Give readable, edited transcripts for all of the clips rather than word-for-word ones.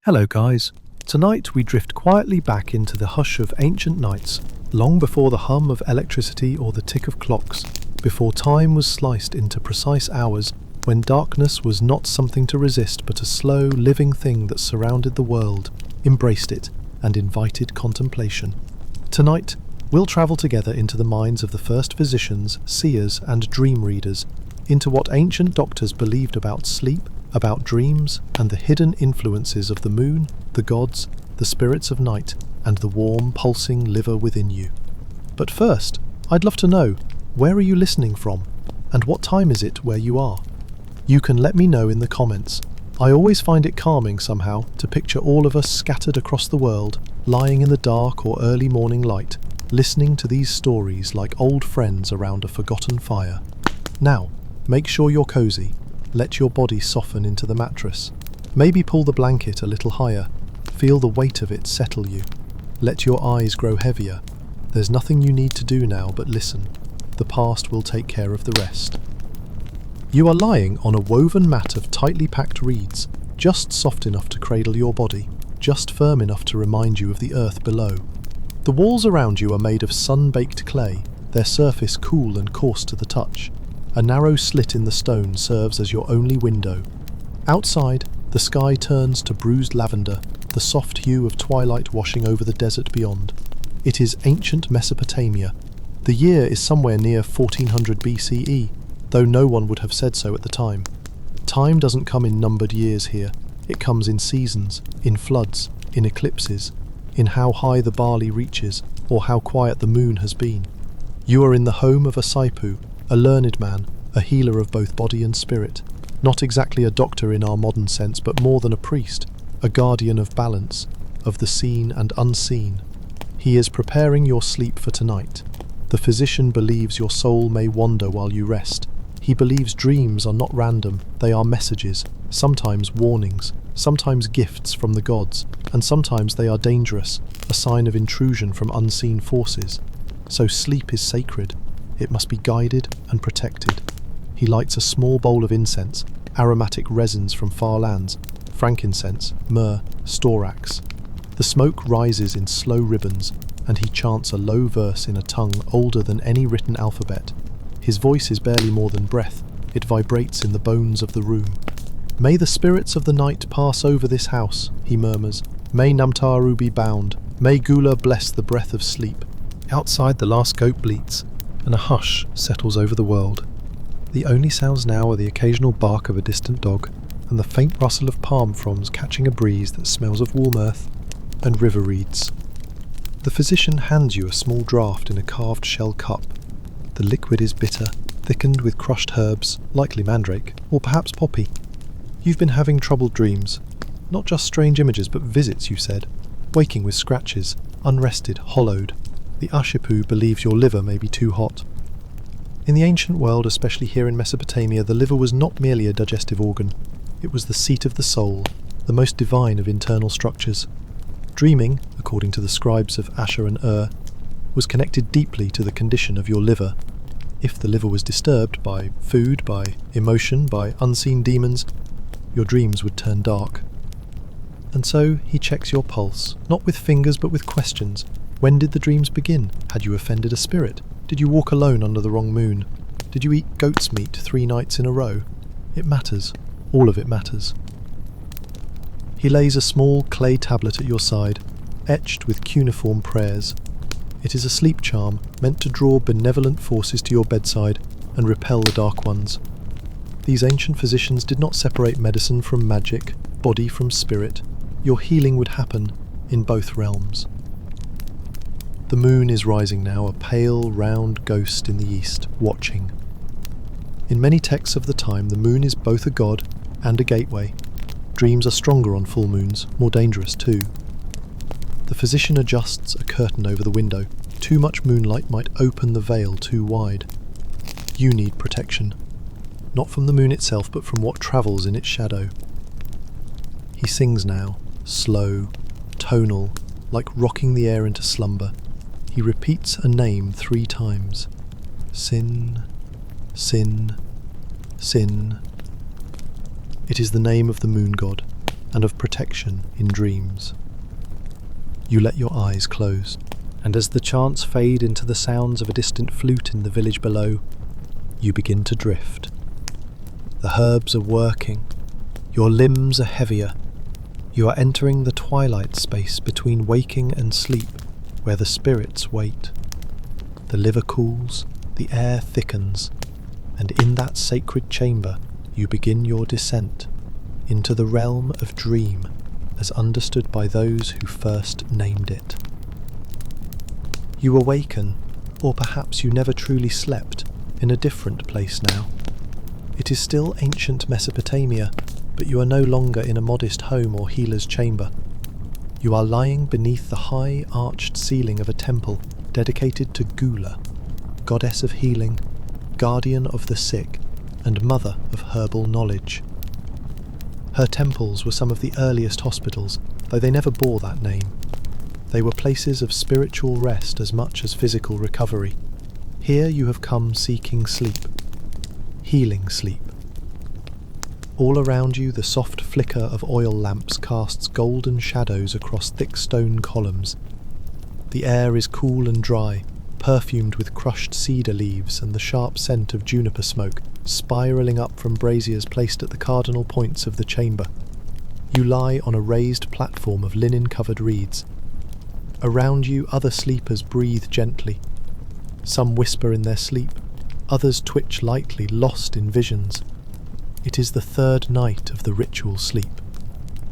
Hello guys. Tonight we drift quietly back into the hush of ancient nights, long before the hum of electricity or the tick of clocks, before time was sliced into precise hours, when darkness was not something to resist but a slow, living thing that surrounded the world, embraced it, and invited contemplation. Tonight, we'll travel together into the minds of the first physicians, seers, and dream readers, into what ancient doctors believed about sleep, about dreams, and the hidden influences of the moon, the gods, the spirits of night, and the warm, pulsing liver within you. But first, I'd love to know, where are you listening from? And what time is it where you are? You can let me know in the comments. I always find it calming somehow to picture all of us scattered across the world, lying in the dark or early morning light, listening to these stories like old friends around a forgotten fire. Now, make sure you're cozy. Let your body soften into the mattress. Maybe pull the blanket a little higher. Feel the weight of it settle you. Let your eyes grow heavier. There's nothing you need to do now but listen. The past will take care of the rest. You are lying on a woven mat of tightly packed reeds, just soft enough to cradle your body, just firm enough to remind you of the earth below. The walls around you are made of sun-baked clay, their surface cool and coarse to the touch. A narrow slit in the stone serves as your only window. Outside, the sky turns to bruised lavender, the soft hue of twilight washing over the desert beyond. It is ancient Mesopotamia. The year is somewhere near 1400 BCE, though no one would have said so at the time. Time doesn't come in numbered years here. It comes in seasons, in floods, in eclipses, in how high the barley reaches, or how quiet the moon has been. You are in the home of a Saipu, a learned man, a healer of both body and spirit. Not exactly a doctor in our modern sense, but more than a priest, a guardian of balance, of the seen and unseen. He is preparing your sleep for tonight. The physician believes your soul may wander while you rest. He believes dreams are not random, they are messages, sometimes warnings, sometimes gifts from the gods, and sometimes they are dangerous, a sign of intrusion from unseen forces. So sleep is sacred. It must be guided and protected. He lights a small bowl of incense, aromatic resins from far lands, frankincense, myrrh, storax. The smoke rises in slow ribbons, and he chants a low verse in a tongue older than any written alphabet. His voice is barely more than breath. It vibrates in the bones of the room. "May the spirits of the night pass over this house," he murmurs. "May Namtaru be bound. May Gula bless the breath of sleep." Outside, the last goat bleats, and a hush settles over the world. The only sounds now are the occasional bark of a distant dog, and the faint rustle of palm fronds catching a breeze that smells of warm earth and river reeds. The physician hands you a small draught in a carved shell cup. The liquid is bitter, thickened with crushed herbs, likely mandrake, or perhaps poppy. You've been having troubled dreams. Not just strange images, but visits, you said. Waking with scratches, unrested, hollowed. The Ashipu believes your liver may be too hot. In the ancient world, especially here in Mesopotamia, the liver was not merely a digestive organ. It was the seat of the soul, the most divine of internal structures. Dreaming, according to the scribes of Asher and was connected deeply to the condition of your liver. If the liver was disturbed by food, by emotion, by unseen demons, your dreams would turn dark. And so he checks your pulse, not with fingers but with questions. When did the dreams begin? Had you offended a spirit? Did you walk alone under the wrong moon? Did you eat goat's meat 3 nights in a row? It matters. All of it matters. He lays a small clay tablet at your side, etched with cuneiform prayers. It is a sleep charm meant to draw benevolent forces to your bedside and repel the dark ones. These ancient physicians did not separate medicine from magic, body from spirit. Your healing would happen in both realms. The moon is rising now, a pale, round ghost in the east, watching. In many texts of the time, the moon is both a god and a gateway. Dreams are stronger on full moons, more dangerous too. The physician adjusts a curtain over the window. Too much moonlight might open the veil too wide. You need protection. Not from the moon itself, but from what travels in its shadow. He sings now, slow, tonal, like rocking the air into slumber. He repeats a name 3 times. Sin, sin, sin. It is the name of the moon god, and of protection in dreams. You let your eyes close, and as the chants fade into the sounds of a distant flute in the village below, you begin to drift. The herbs are working, your limbs are heavier. You are entering the twilight space between waking and sleep, where the spirits wait. The liver cools, the air thickens, and in that sacred chamber you begin your descent into the realm of dream as understood by those who first named it. You awaken, or perhaps you never truly slept, in a different place now. It is still ancient Mesopotamia, but you are no longer in a modest home or healer's chamber. You are lying beneath the high arched ceiling of a temple dedicated to Gula, goddess of healing, guardian of the sick, and mother of herbal knowledge. Her temples were some of the earliest hospitals, though they never bore that name. They were places of spiritual rest as much as physical recovery. Here you have come seeking sleep, healing sleep. All around you the soft flicker of oil lamps casts golden shadows across thick stone columns. The air is cool and dry, perfumed with crushed cedar leaves and the sharp scent of juniper smoke, spiralling up from braziers placed at the cardinal points of the chamber. You lie on a raised platform of linen-covered reeds. Around you other sleepers breathe gently. Some whisper in their sleep, others twitch lightly, lost in visions. It is the third night of the ritual sleep,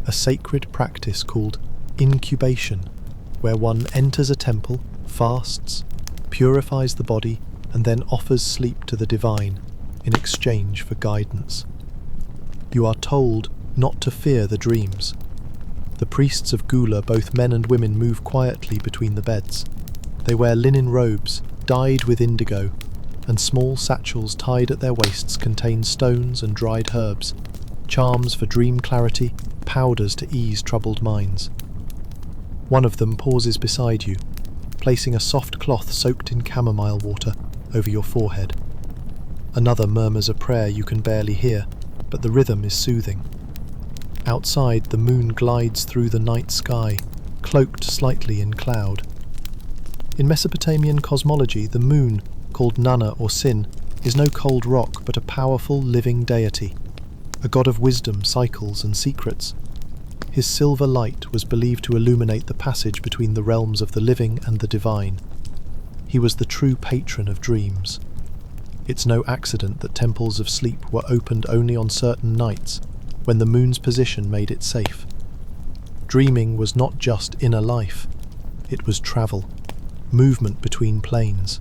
a sacred practice called incubation, where one enters a temple, fasts, purifies the body, and then offers sleep to the divine in exchange for guidance. You are told not to fear the dreams. The priests of Gula, both men and women, move quietly between the beds. They wear linen robes, dyed with indigo, and small satchels tied at their waists contain stones and dried herbs, charms for dream clarity, powders to ease troubled minds. One of them pauses beside you, placing a soft cloth soaked in chamomile water over your forehead. Another murmurs a prayer you can barely hear, but the rhythm is soothing. Outside, the moon glides through the night sky, cloaked slightly in cloud. In Mesopotamian cosmology, the moon, called Nana or Sin, is no cold rock but a powerful living deity, a god of wisdom, cycles and secrets. His silver light was believed to illuminate the passage between the realms of the living and the divine. He was the true patron of dreams. It's no accident that temples of sleep were opened only on certain nights, when the moon's position made it safe. Dreaming was not just inner life, it was travel, movement between planes.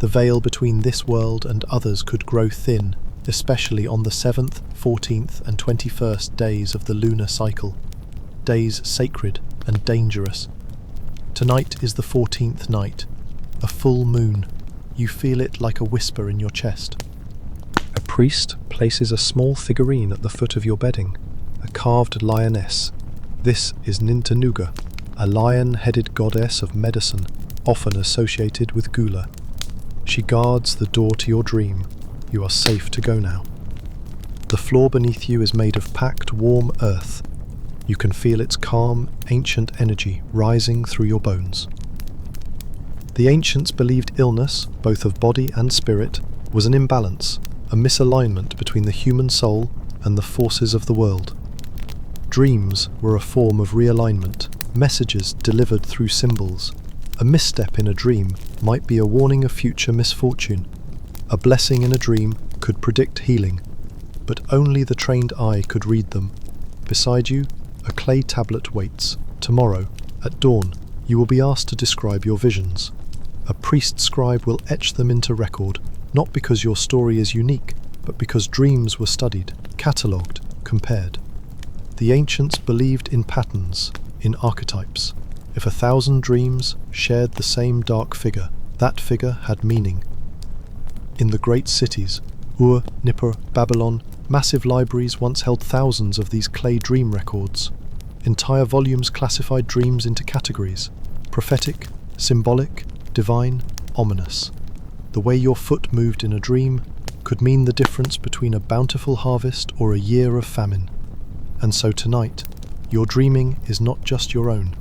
The veil between this world and others could grow thin, especially on the 7th, 14th and 21st days of the lunar cycle, days sacred and dangerous. Tonight is the 14th night, a full moon. You feel it like a whisper in your chest. A priest places a small figurine at the foot of your bedding, a carved lioness. This is Nintanuga, a lion-headed goddess of medicine, often associated with Gula. She guards the door to your dream. You are safe to go now. The floor beneath you is made of packed, warm earth. You can feel its calm, ancient energy rising through your bones. The ancients believed illness, both of body and spirit, was an imbalance, a misalignment between the human soul and the forces of the world. Dreams were a form of realignment, messages delivered through symbols. A misstep in a dream might be a warning of future misfortune. A blessing in a dream could predict healing, but only the trained eye could read them. Beside you, a clay tablet waits. Tomorrow, at dawn, you will be asked to describe your visions. A priest scribe will etch them into record, not because your story is unique, but because dreams were studied, catalogued, compared. The ancients believed in patterns, in archetypes. If 1,000 dreams shared the same dark figure, that figure had meaning. In the great cities, Ur, Nippur, Babylon, massive libraries once held thousands of these clay dream records. Entire volumes classified dreams into categories: prophetic, symbolic, divine, ominous. The way your foot moved in a dream could mean the difference between a bountiful harvest or a year of famine. And so tonight, Your dreaming is not just your own.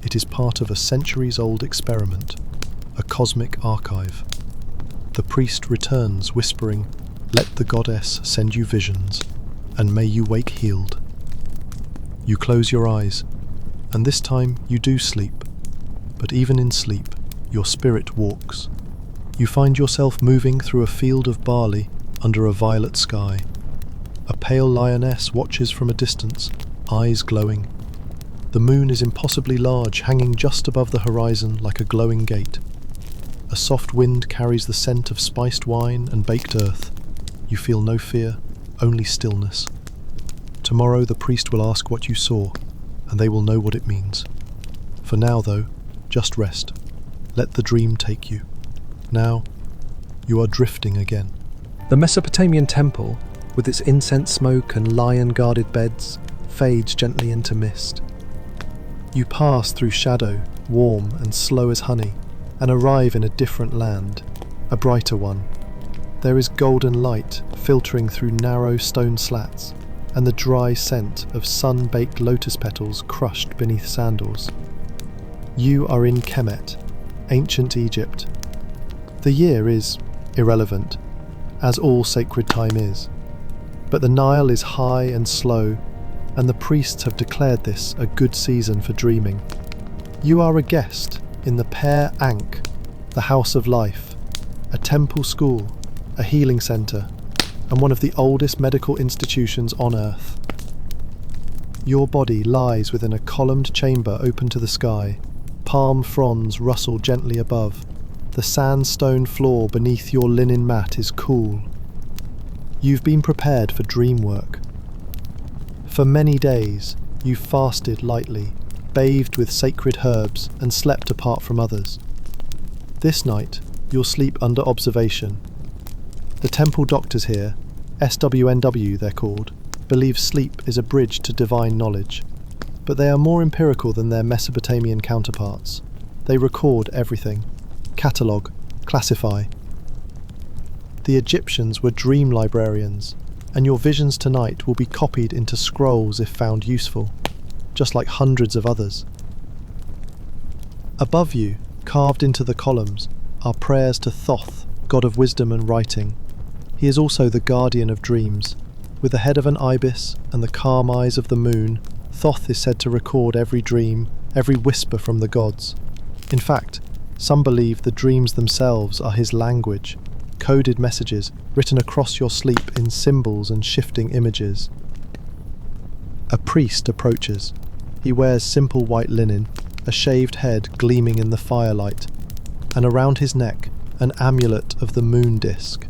It is part of a centuries-old experiment, a cosmic archive. The priest returns, whispering, "Let the goddess send you visions, and may you wake healed." You close your eyes, and this time you do sleep. But even in sleep, your spirit walks. You find yourself moving through a field of barley under a violet sky. A pale lioness watches from a distance, eyes glowing. The moon is impossibly large, hanging just above the horizon like a glowing gate. A soft wind carries the scent of spiced wine and baked earth. You feel no fear, only stillness. Tomorrow the priest will ask what you saw, and they will know what it means. For now, though, just rest. Let the dream take you. Now, you are drifting again. The Mesopotamian temple, with its incense smoke and lion-guarded beds, fades gently into mist. You pass through shadow, warm and slow as honey, and arrive in a different land, a brighter one. There is golden light filtering through narrow stone slats, and the dry scent of sun-baked lotus petals crushed beneath sandals. You are in Kemet, ancient Egypt. The year is irrelevant, as all sacred time is. But the Nile is high and slow, and the priests have declared this a good season for dreaming. You are a guest in the Per Ankh, the House of Life, a temple school, a healing centre, and one of the oldest medical institutions on Earth. Your body lies within a columned chamber open to the sky. Palm fronds rustle gently above. The sandstone floor beneath your linen mat is cool. You've been prepared for dream work. For many days, you fasted lightly, bathed with sacred herbs, and slept apart from others. This night, you'll sleep under observation. The temple doctors here, SWNW they're called, believe sleep is a bridge to divine knowledge. But they are more empirical than their Mesopotamian counterparts. They record everything, catalogue, classify. The Egyptians were dream librarians, and your visions tonight will be copied into scrolls if found useful, just like hundreds of others. Above you, carved into the columns, are prayers to Thoth, god of wisdom and writing. He is also the guardian of dreams. With the head of an ibis and the calm eyes of the moon, Thoth is said to record every dream, every whisper from the gods. In fact, some believe the dreams themselves are his language, coded messages written across your sleep in symbols and shifting images. A priest approaches. He wears simple white linen, a shaved head gleaming in the firelight, and around his neck an amulet of the moon disk.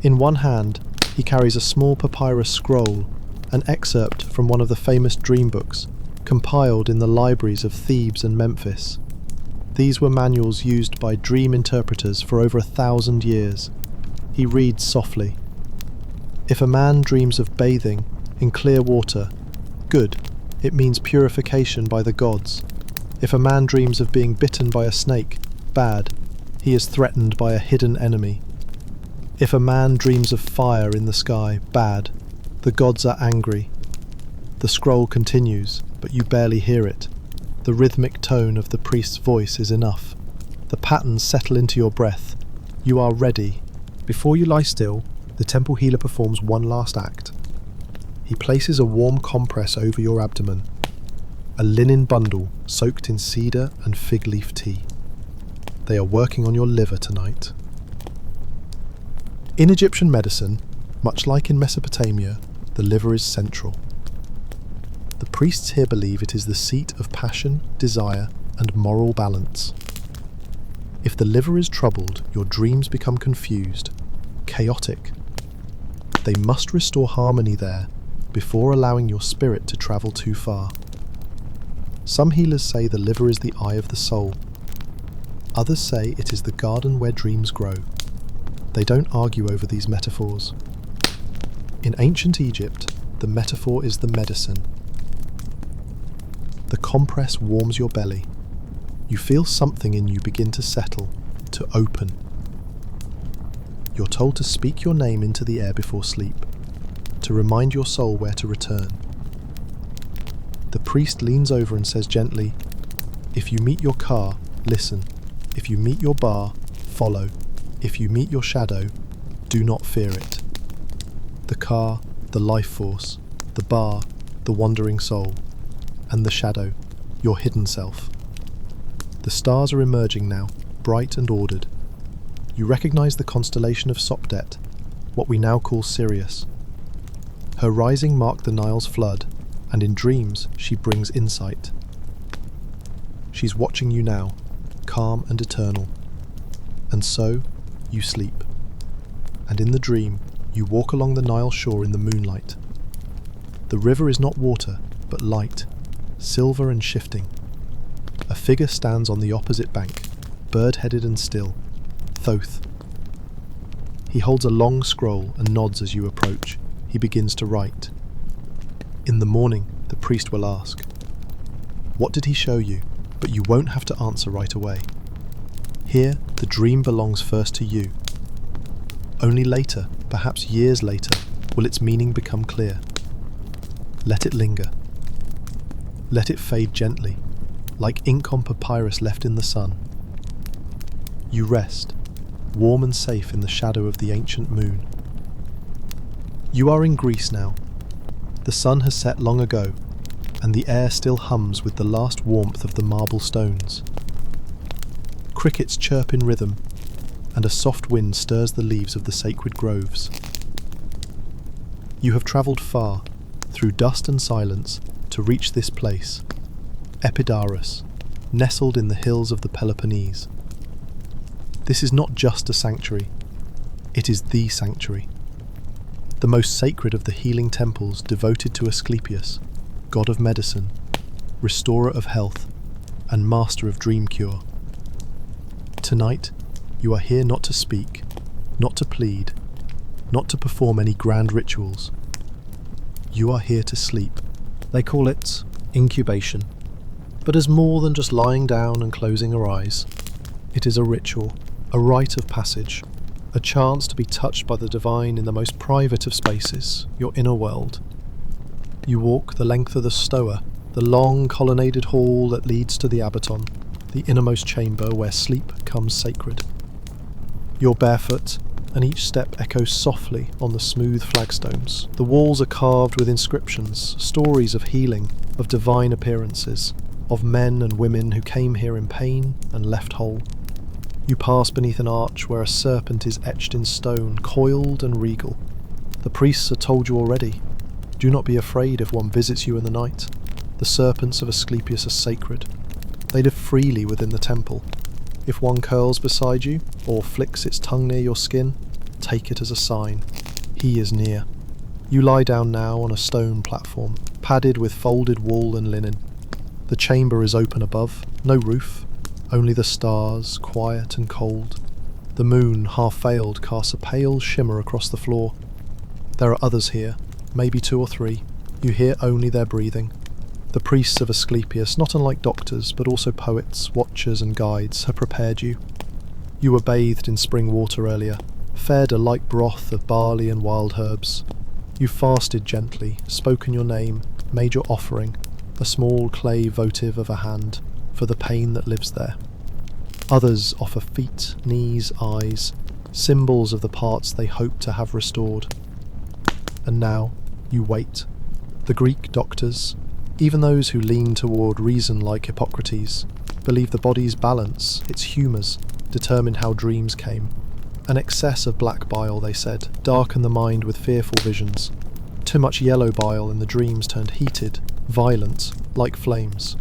In one hand, he carries a small papyrus scroll, an excerpt from one of the famous dream books, compiled in the libraries of Thebes and Memphis. These were manuals used by dream interpreters for over 1,000 years. He reads softly. If a man dreams of bathing in clear water, good, it means purification by the gods. If a man dreams of being bitten by a snake, bad, he is threatened by a hidden enemy. If a man dreams of fire in the sky, bad, the gods are angry. The scroll continues, but you barely hear it. The rhythmic tone of the priest's voice is enough. The patterns settle into your breath. You are ready. Before you lie still, the temple healer performs one last act. He places a warm compress over your abdomen, a linen bundle soaked in cedar and fig leaf tea. They are working on your liver tonight. In Egyptian medicine, much like in Mesopotamia, the liver is central. The priests here believe it is the seat of passion, desire, and moral balance. If the liver is troubled, your dreams become confused, chaotic. They must restore harmony there before allowing your spirit to travel too far. Some healers say the liver is the eye of the soul. Others say it is the garden where dreams grow. They don't argue over these metaphors. In ancient Egypt, the metaphor is the medicine. The compress warms your belly. You feel something in you begin to settle, to open. You're told to speak your name into the air before sleep, to remind your soul where to return. The priest leans over and says gently, "If you meet your car, listen. If you meet your bar, follow. If you meet your shadow, do not fear it." The car, the life force, the bar, the wandering soul, and the shadow, your hidden self. The stars are emerging now, bright and ordered. You recognize the constellation of Sopdet, what we now call Sirius. Her rising marked the Nile's flood, and in dreams she brings insight. She's watching you now, calm and eternal. And so, you sleep. And in the dream, you walk along the Nile shore in the moonlight. The river is not water, but light, silver and shifting. A figure stands on the opposite bank, bird-headed and still, Thoth. He holds a long scroll and nods as you approach. He begins to write. In the morning, the priest will ask, "What did he show you?" But you won't have to answer right away. Here, the dream belongs first to you. Only later, perhaps years later, will its meaning become clear. Let it linger. Let it fade gently, like ink on papyrus left in the sun. You rest, warm and safe in the shadow of the ancient moon. You are in Greece now. The sun has set long ago, and the air still hums with the last warmth of the marble stones. Crickets chirp in rhythm, and a soft wind stirs the leaves of the sacred groves. You have travelled far, through dust and silence, to reach this place, Epidaurus, nestled in the hills of the Peloponnese. This is not just a sanctuary, it is the sanctuary. The most sacred of the healing temples devoted to Asclepius, god of medicine, restorer of health, and master of dream cure. Tonight, you are here not to speak, not to plead, not to perform any grand rituals. You are here to sleep. They call it incubation, but as more than just lying down and closing your eyes. It is a ritual, a rite of passage, a chance to be touched by the divine in the most private of spaces, your inner world. You walk the length of the stoa, the long colonnaded hall that leads to the abaton, the innermost chamber where sleep comes sacred. You're barefoot, and each step echoes softly on the smooth flagstones. The walls are carved with inscriptions, stories of healing, of divine appearances, of men and women who came here in pain and left whole. You pass beneath an arch where a serpent is etched in stone, coiled and regal. The priests have told you already. Do not be afraid if one visits you in the night. The serpents of Asclepius are sacred. They live freely within the temple. If one curls beside you, or flicks its tongue near your skin, take it as a sign. He is near. You lie down now on a stone platform, padded with folded wool and linen. The chamber is open above, no roof, only the stars, quiet and cold. The moon, half veiled, casts a pale shimmer across the floor. There are others here, maybe 2 or 3. You hear only their breathing. The priests of Asclepius, not unlike doctors, but also poets, watchers and guides, have prepared you. You were bathed in spring water earlier, fed a light broth of barley and wild herbs. You fasted gently, spoken your name, made your offering, a small clay votive of a hand, for the pain that lives there. Others offer feet, knees, eyes, symbols of the parts they hope to have restored. And now, you wait. The Greek doctors, even those who lean toward reason like Hippocrates, believe the body's balance, its humours, determine how dreams came. An excess of black bile, they said, darkened the mind with fearful visions. Too much yellow bile in the dreams turned heated, violent, like flames.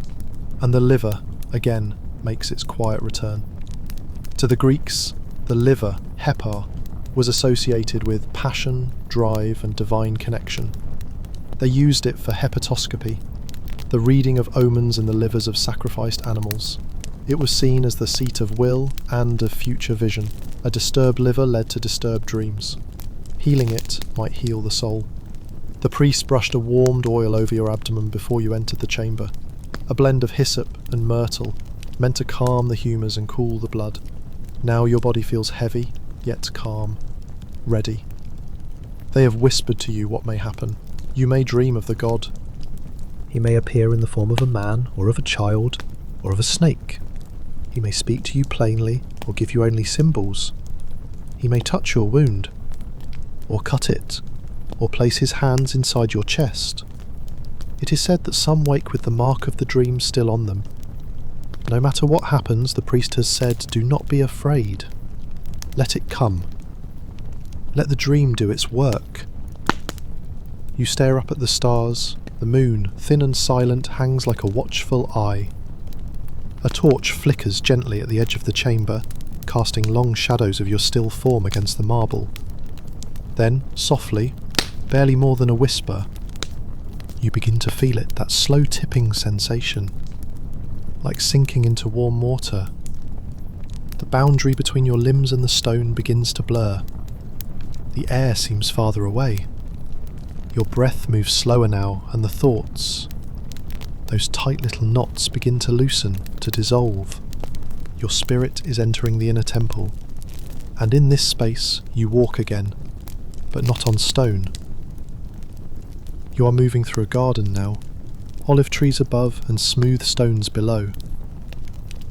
And the liver, again, makes its quiet return. To the Greeks, the liver, hepar, was associated with passion, drive and divine connection. They used it for hepatoscopy, the reading of omens in the livers of sacrificed animals. It was seen as the seat of will and of future vision. A disturbed liver led to disturbed dreams. Healing it might heal the soul. The priest brushed a warmed oil over your abdomen before you entered the chamber, a blend of hyssop and myrtle, meant to calm the humours and cool the blood. Now your body feels heavy, yet calm, ready. They have whispered to you what may happen. You may dream of the god. He may appear in the form of a man, or of a child, or of a snake. He may speak to you plainly, or give you only symbols. He may touch your wound, or cut it, or place his hands inside your chest. It is said that some wake with the mark of the dream still on them. No matter what happens, the priest has said, do not be afraid. Let it come. Let the dream do its work. You stare up at the stars. The moon, thin and silent, hangs like a watchful eye. A torch flickers gently at the edge of the chamber, casting long shadows of your still form against the marble. Then, softly, barely more than a whisper, you begin to feel it, that slow tipping sensation, like sinking into warm water. The boundary between your limbs and the stone begins to blur. The air seems farther away. Your breath moves slower now, and the thoughts, those tight little knots, begin to loosen, to dissolve. Your spirit is entering the inner temple, and in this space you walk again, but not on stone. You are moving through a garden now, olive trees above and smooth stones below.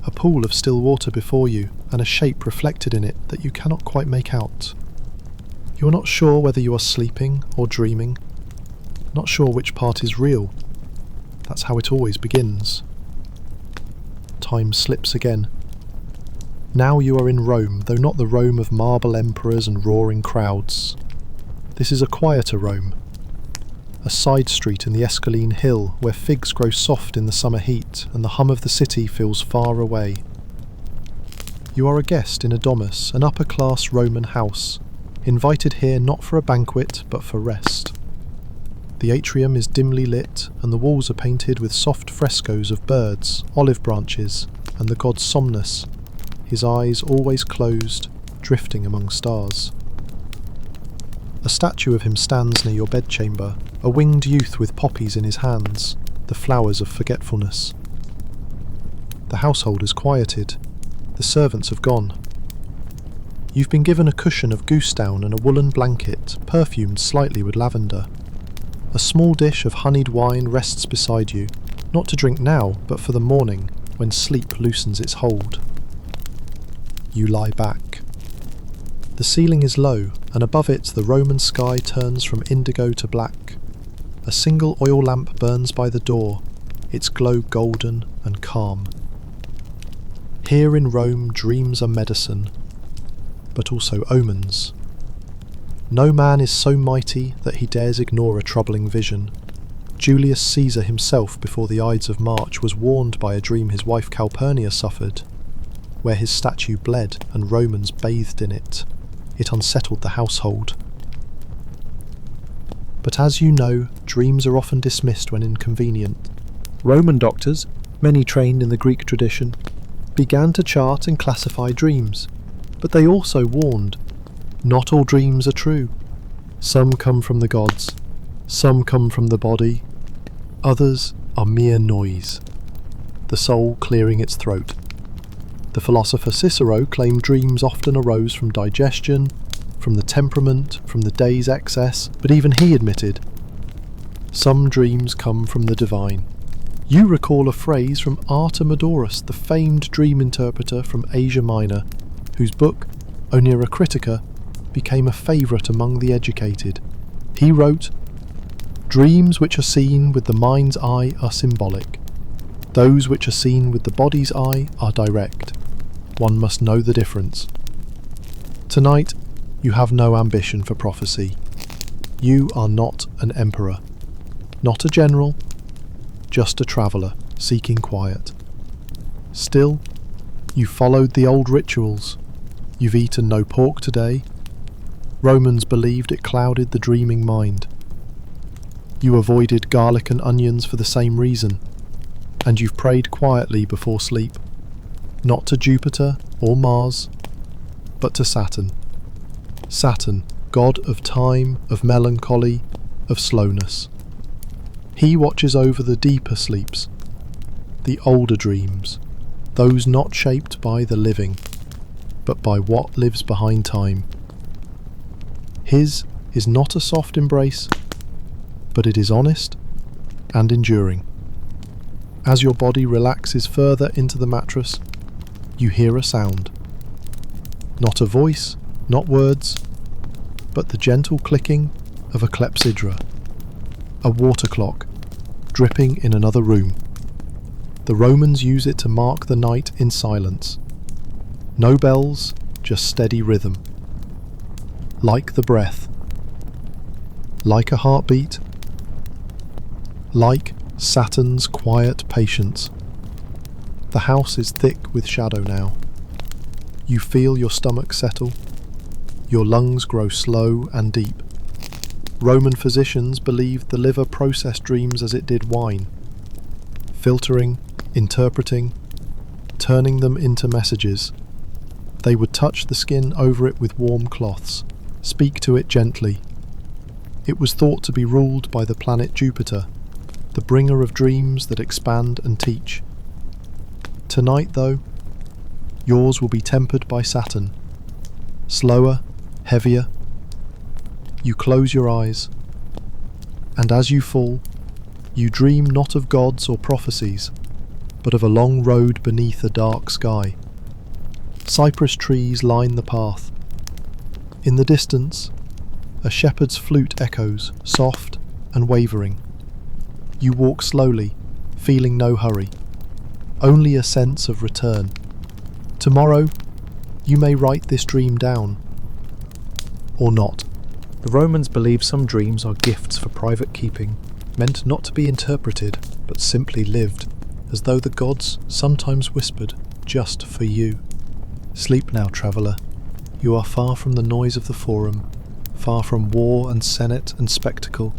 A pool of still water before you, and a shape reflected in it that you cannot quite make out. You are not sure whether you are sleeping or dreaming, not sure which part is real. That's how it always begins. Time slips again. Now you are in Rome, though not the Rome of marble emperors and roaring crowds. This is a quieter Rome. A side street in the Esquiline Hill where figs grow soft in the summer heat and the hum of the city feels far away. You are a guest in a domus, an upper-class Roman house, invited here not for a banquet but for rest. The atrium is dimly lit and the walls are painted with soft frescoes of birds, olive branches, and the god Somnus, his eyes always closed, drifting among stars. A statue of him stands near your bedchamber, a winged youth with poppies in his hands, the flowers of forgetfulness. The household is quieted. The servants have gone. You've been given a cushion of goose down and a woolen blanket, perfumed slightly with lavender. A small dish of honeyed wine rests beside you, not to drink now, but for the morning, when sleep loosens its hold. You lie back. The ceiling is low, and above it the Roman sky turns from indigo to black. A single oil lamp burns by the door, its glow golden and calm. Here in Rome dreams are medicine, but also omens. No man is so mighty that he dares ignore a troubling vision. Julius Caesar himself before the Ides of March was warned by a dream his wife Calpurnia suffered, where his statue bled and Romans bathed in it. It unsettled the household. But as you know, dreams are often dismissed when inconvenient. Roman doctors, many trained in the Greek tradition, began to chart and classify dreams, but they also warned, not all dreams are true. Some come from the gods, some come from the body, others are mere noise, the soul clearing its throat. The philosopher Cicero claimed dreams often arose from digestion, from the temperament, from the day's excess, but even he admitted, some dreams come from the divine. You recall a phrase from Artemidorus, the famed dream interpreter from Asia Minor, whose book, Onira Critica, became a favourite among the educated. He wrote, "Dreams which are seen with the mind's eye are symbolic. Those which are seen with the body's eye are direct. One must know the difference." Tonight, you have no ambition for prophecy. You are not an emperor, not a general, just a traveller seeking quiet. Still, you followed the old rituals. You've eaten no pork today. Romans believed it clouded the dreaming mind. You avoided garlic and onions for the same reason, and you've prayed quietly before sleep, not to Jupiter or Mars, but to Saturn. Saturn, god of time, of melancholy, of slowness. He watches over the deeper sleeps, the older dreams, those not shaped by the living, but by what lives behind time. His is not a soft embrace, but it is honest and enduring. As your body relaxes further into the mattress, you hear a sound. Not a voice, not words, but the gentle clicking of a clepsydra, a water clock, dripping in another room. The Romans use it to mark the night in silence. No bells, just steady rhythm. Like the breath. Like a heartbeat. Like Saturn's quiet patience. The house is thick with shadow now. You feel your stomach settle. Your lungs grow slow and deep. Roman physicians believed the liver processed dreams as it did wine, filtering, interpreting, turning them into messages. They would touch the skin over it with warm cloths, speak to it gently. It was thought to be ruled by the planet Jupiter, the bringer of dreams that expand and teach. Tonight, though, yours will be tempered by Saturn. Slower, heavier. You close your eyes, and as you fall, you dream not of gods or prophecies, but of a long road beneath a dark sky. Cypress trees line the path. In the distance, a shepherd's flute echoes, soft and wavering. You walk slowly, feeling no hurry, only a sense of return. Tomorrow, you may write this dream down, or not. The Romans believed some dreams are gifts for private keeping, meant not to be interpreted, but simply lived, as though the gods sometimes whispered, just for you. Sleep now, traveller. You are far from the noise of the forum, far from war and senate and spectacle.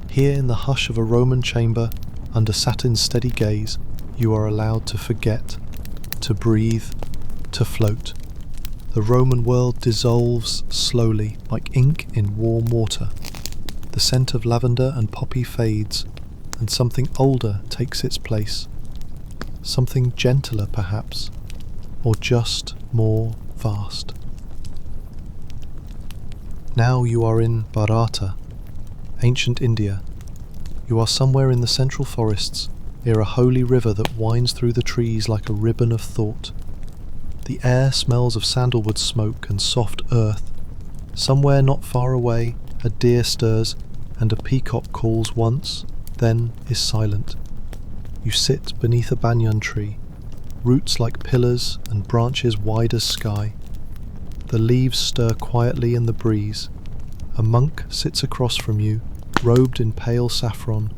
Here in the hush of a Roman chamber, under Saturn's steady gaze, you are allowed to forget, to breathe, to float. The Roman world dissolves slowly, like ink in warm water. The scent of lavender and poppy fades, and something older takes its place. Something gentler, perhaps, or just more vast. Now you are in Bharata, ancient India. You are somewhere in the central forests, near a holy river that winds through the trees like a ribbon of thought. The air smells of sandalwood smoke and soft earth. Somewhere not far away, a deer stirs, and a peacock calls once, then is silent. You sit beneath a banyan tree, roots like pillars and branches wide as sky. The leaves stir quietly in the breeze. A monk sits across from you, robed in pale saffron,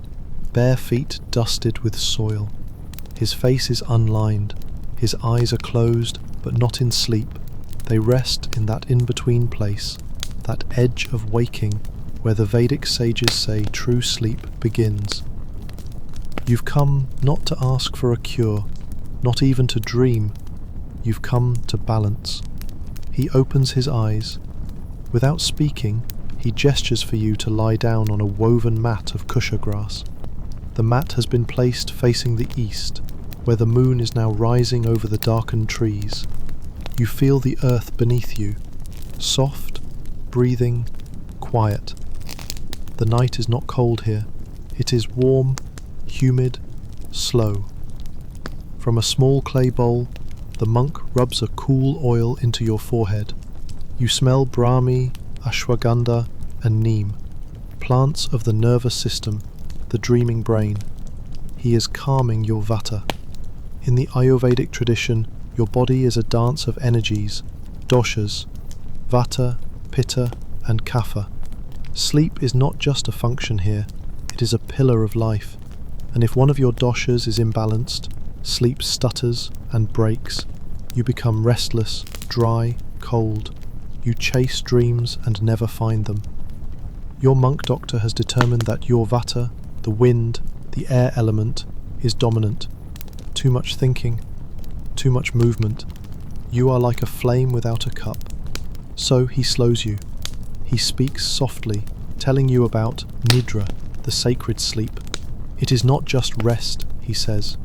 bare feet dusted with soil. His face is unlined, his eyes are closed, but not in sleep. They rest in that in-between place, that edge of waking where the Vedic sages say true sleep begins. You've come not to ask for a cure, not even to dream. You've come to balance. He opens his eyes. Without speaking, he gestures for you to lie down on a woven mat of kusha grass. The mat has been placed facing the east, where the moon is now rising over the darkened trees. You feel the earth beneath you, soft, breathing, quiet. The night is not cold here. It is warm, humid, slow. From a small clay bowl, the monk rubs a cool oil into your forehead. You smell Brahmi, ashwagandha, and neem, plants of the nervous system, the dreaming brain. He is calming your vata. In the Ayurvedic tradition, your body is a dance of energies, doshas, vata, pitta, and kapha. Sleep is not just a function here, it is a pillar of life. And if one of your doshas is imbalanced, sleep stutters and breaks. You become restless, dry, cold. You chase dreams and never find them. Your monk doctor has determined that your vata, the wind, the air element, is dominant. Too much thinking, too much movement. You are like a flame without a cup. So he slows you. He speaks softly, telling you about nidra, the sacred sleep. It is not just rest, he says.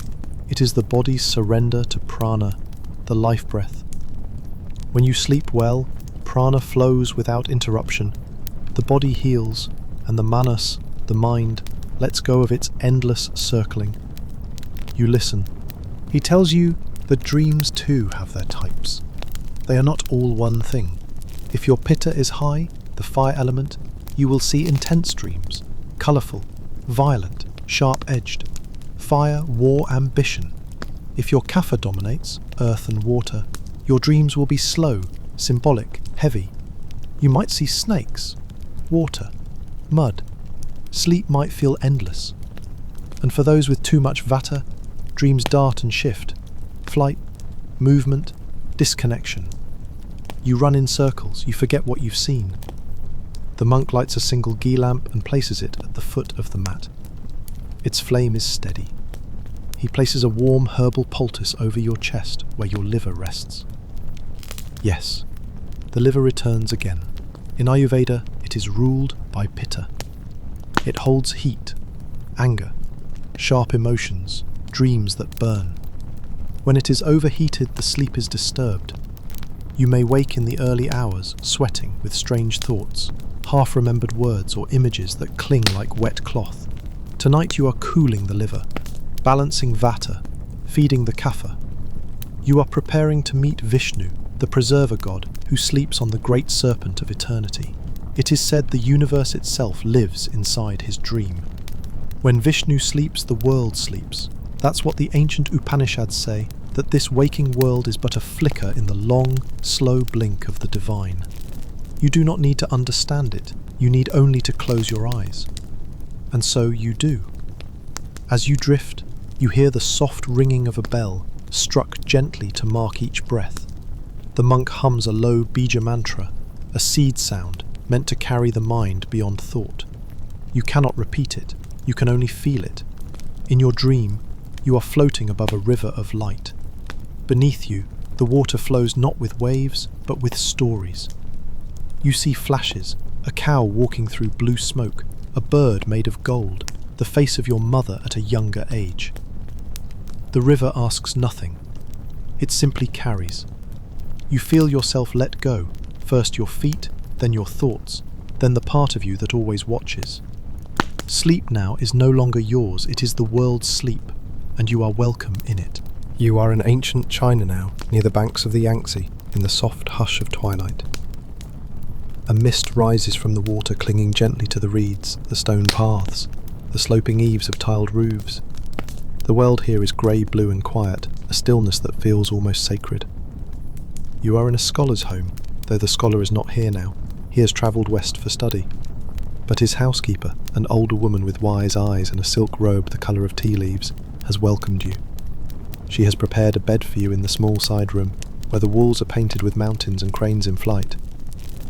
It is the body's surrender to prana, the life breath. When you sleep well, prana flows without interruption. The body heals, and the manas, the mind, lets go of its endless circling. You listen. He tells you that dreams too have their types. They are not all one thing. If your pitta is high, the fire element, you will see intense dreams, colourful, violent, sharp-edged. Fire, war, ambition. If your kapha dominates, earth and water, your dreams will be slow, symbolic, heavy. You might see snakes, water, mud. Sleep might feel endless. And for those with too much vata, dreams dart and shift. Flight, movement, disconnection. You run in circles, you forget what you've seen. The monk lights a single ghee lamp and places it at the foot of the mat. Its flame is steady. He places a warm herbal poultice over your chest where your liver rests. Yes, the liver returns again. In Ayurveda, it is ruled by pitta. It holds heat, anger, sharp emotions, dreams that burn. When it is overheated, the sleep is disturbed. You may wake in the early hours, sweating with strange thoughts, half-remembered words or images that cling like wet cloth. Tonight you are cooling the liver, balancing vata, feeding the kapha. You are preparing to meet Vishnu, the preserver god who sleeps on the great serpent of eternity. It is said the universe itself lives inside his dream. When Vishnu sleeps, the world sleeps. That's what the ancient Upanishads say, that this waking world is but a flicker in the long, slow blink of the divine. You do not need to understand it, you need only to close your eyes. And so you do. As you drift, you hear the soft ringing of a bell, struck gently to mark each breath. The monk hums a low bija mantra, a seed sound meant to carry the mind beyond thought. You cannot repeat it, you can only feel it. In your dream, you are floating above a river of light. Beneath you, the water flows not with waves, but with stories. You see flashes, a cow walking through blue smoke, a bird made of gold, the face of your mother at a younger age. The river asks nothing. It simply carries. You feel yourself let go, first your feet, then your thoughts, then the part of you that always watches. Sleep now is no longer yours, it is the world's sleep, and you are welcome in it. You are in ancient China now, near the banks of the Yangtze, in the soft hush of twilight. A mist rises from the water, clinging gently to the reeds, the stone paths, the sloping eaves of tiled roofs. The world here is grey-blue and quiet, a stillness that feels almost sacred. You are in a scholar's home, though the scholar is not here now. He has travelled west for study. But his housekeeper, an older woman with wise eyes and a silk robe the colour of tea leaves, has welcomed you. She has prepared a bed for you in the small side room, where the walls are painted with mountains and cranes in flight.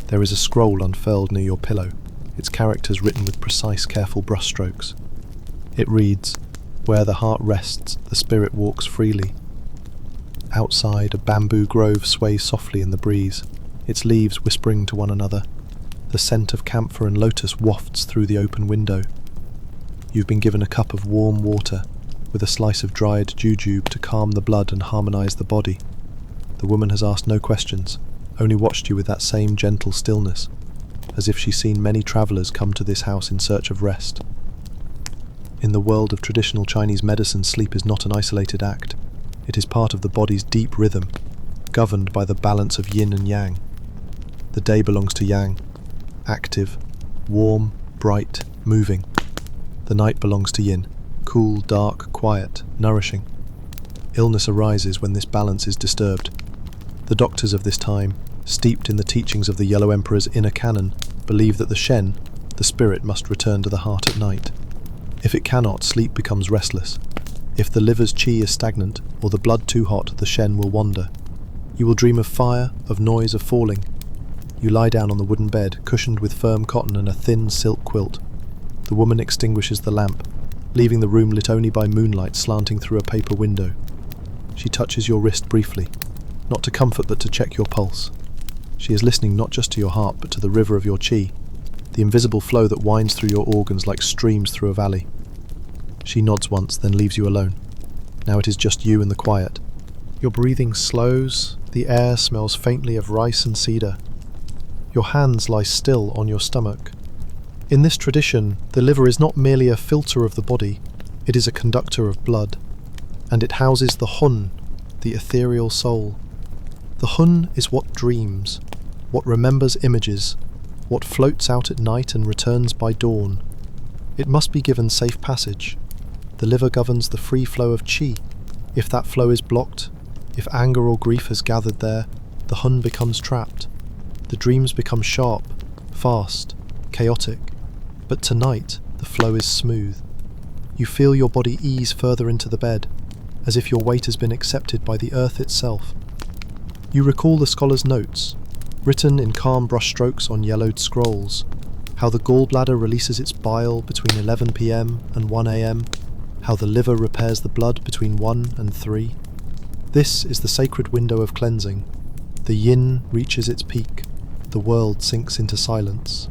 There is a scroll unfurled near your pillow, its characters written with precise, careful brushstrokes. It reads, "Where the heart rests, the spirit walks freely." Outside, a bamboo grove sways softly in the breeze, its leaves whispering to one another. The scent of camphor and lotus wafts through the open window. You've been given a cup of warm water, with a slice of dried jujube to calm the blood and harmonise the body. The woman has asked no questions, only watched you with that same gentle stillness, as if she's seen many travellers come to this house in search of rest. In the world of traditional Chinese medicine, sleep is not an isolated act. It is part of the body's deep rhythm, governed by the balance of yin and yang. The day belongs to yang, active, warm, bright, moving. The night belongs to yin, cool, dark, quiet, nourishing. Illness arises when this balance is disturbed. The doctors of this time, steeped in the teachings of the Yellow Emperor's inner canon, believe that the Shen, the spirit, must return to the heart at night. If it cannot, sleep becomes restless. If the liver's qi is stagnant, or the blood too hot, the Shen will wander. You will dream of fire, of noise, of falling. You lie down on the wooden bed, cushioned with firm cotton and a thin silk quilt. The woman extinguishes the lamp, leaving the room lit only by moonlight slanting through a paper window. She touches your wrist briefly, not to comfort but to check your pulse. She is listening not just to your heart but to the river of your qi, the invisible flow that winds through your organs like streams through a valley. She nods once, then leaves you alone. Now it is just you and the quiet. Your breathing slows, the air smells faintly of rice and cedar. Your hands lie still on your stomach. In this tradition, the liver is not merely a filter of the body, it is a conductor of blood. and it houses the Hun, the ethereal soul. The Hun is what dreams, what remembers images, what floats out at night and returns by dawn. It must be given safe passage. The liver governs the free flow of qi. If that flow is blocked, if anger or grief has gathered there, the Hun becomes trapped. The dreams become sharp, fast, chaotic. But tonight, the flow is smooth. You feel your body ease further into the bed, as if your weight has been accepted by the earth itself. You recall the scholar's notes, written in calm brushstrokes on yellowed scrolls, how the gallbladder releases its bile between 11 p.m. and 1 a.m., how the liver repairs the blood between 1 and 3. This is the sacred window of cleansing. The yin reaches its peak, the world sinks into silence.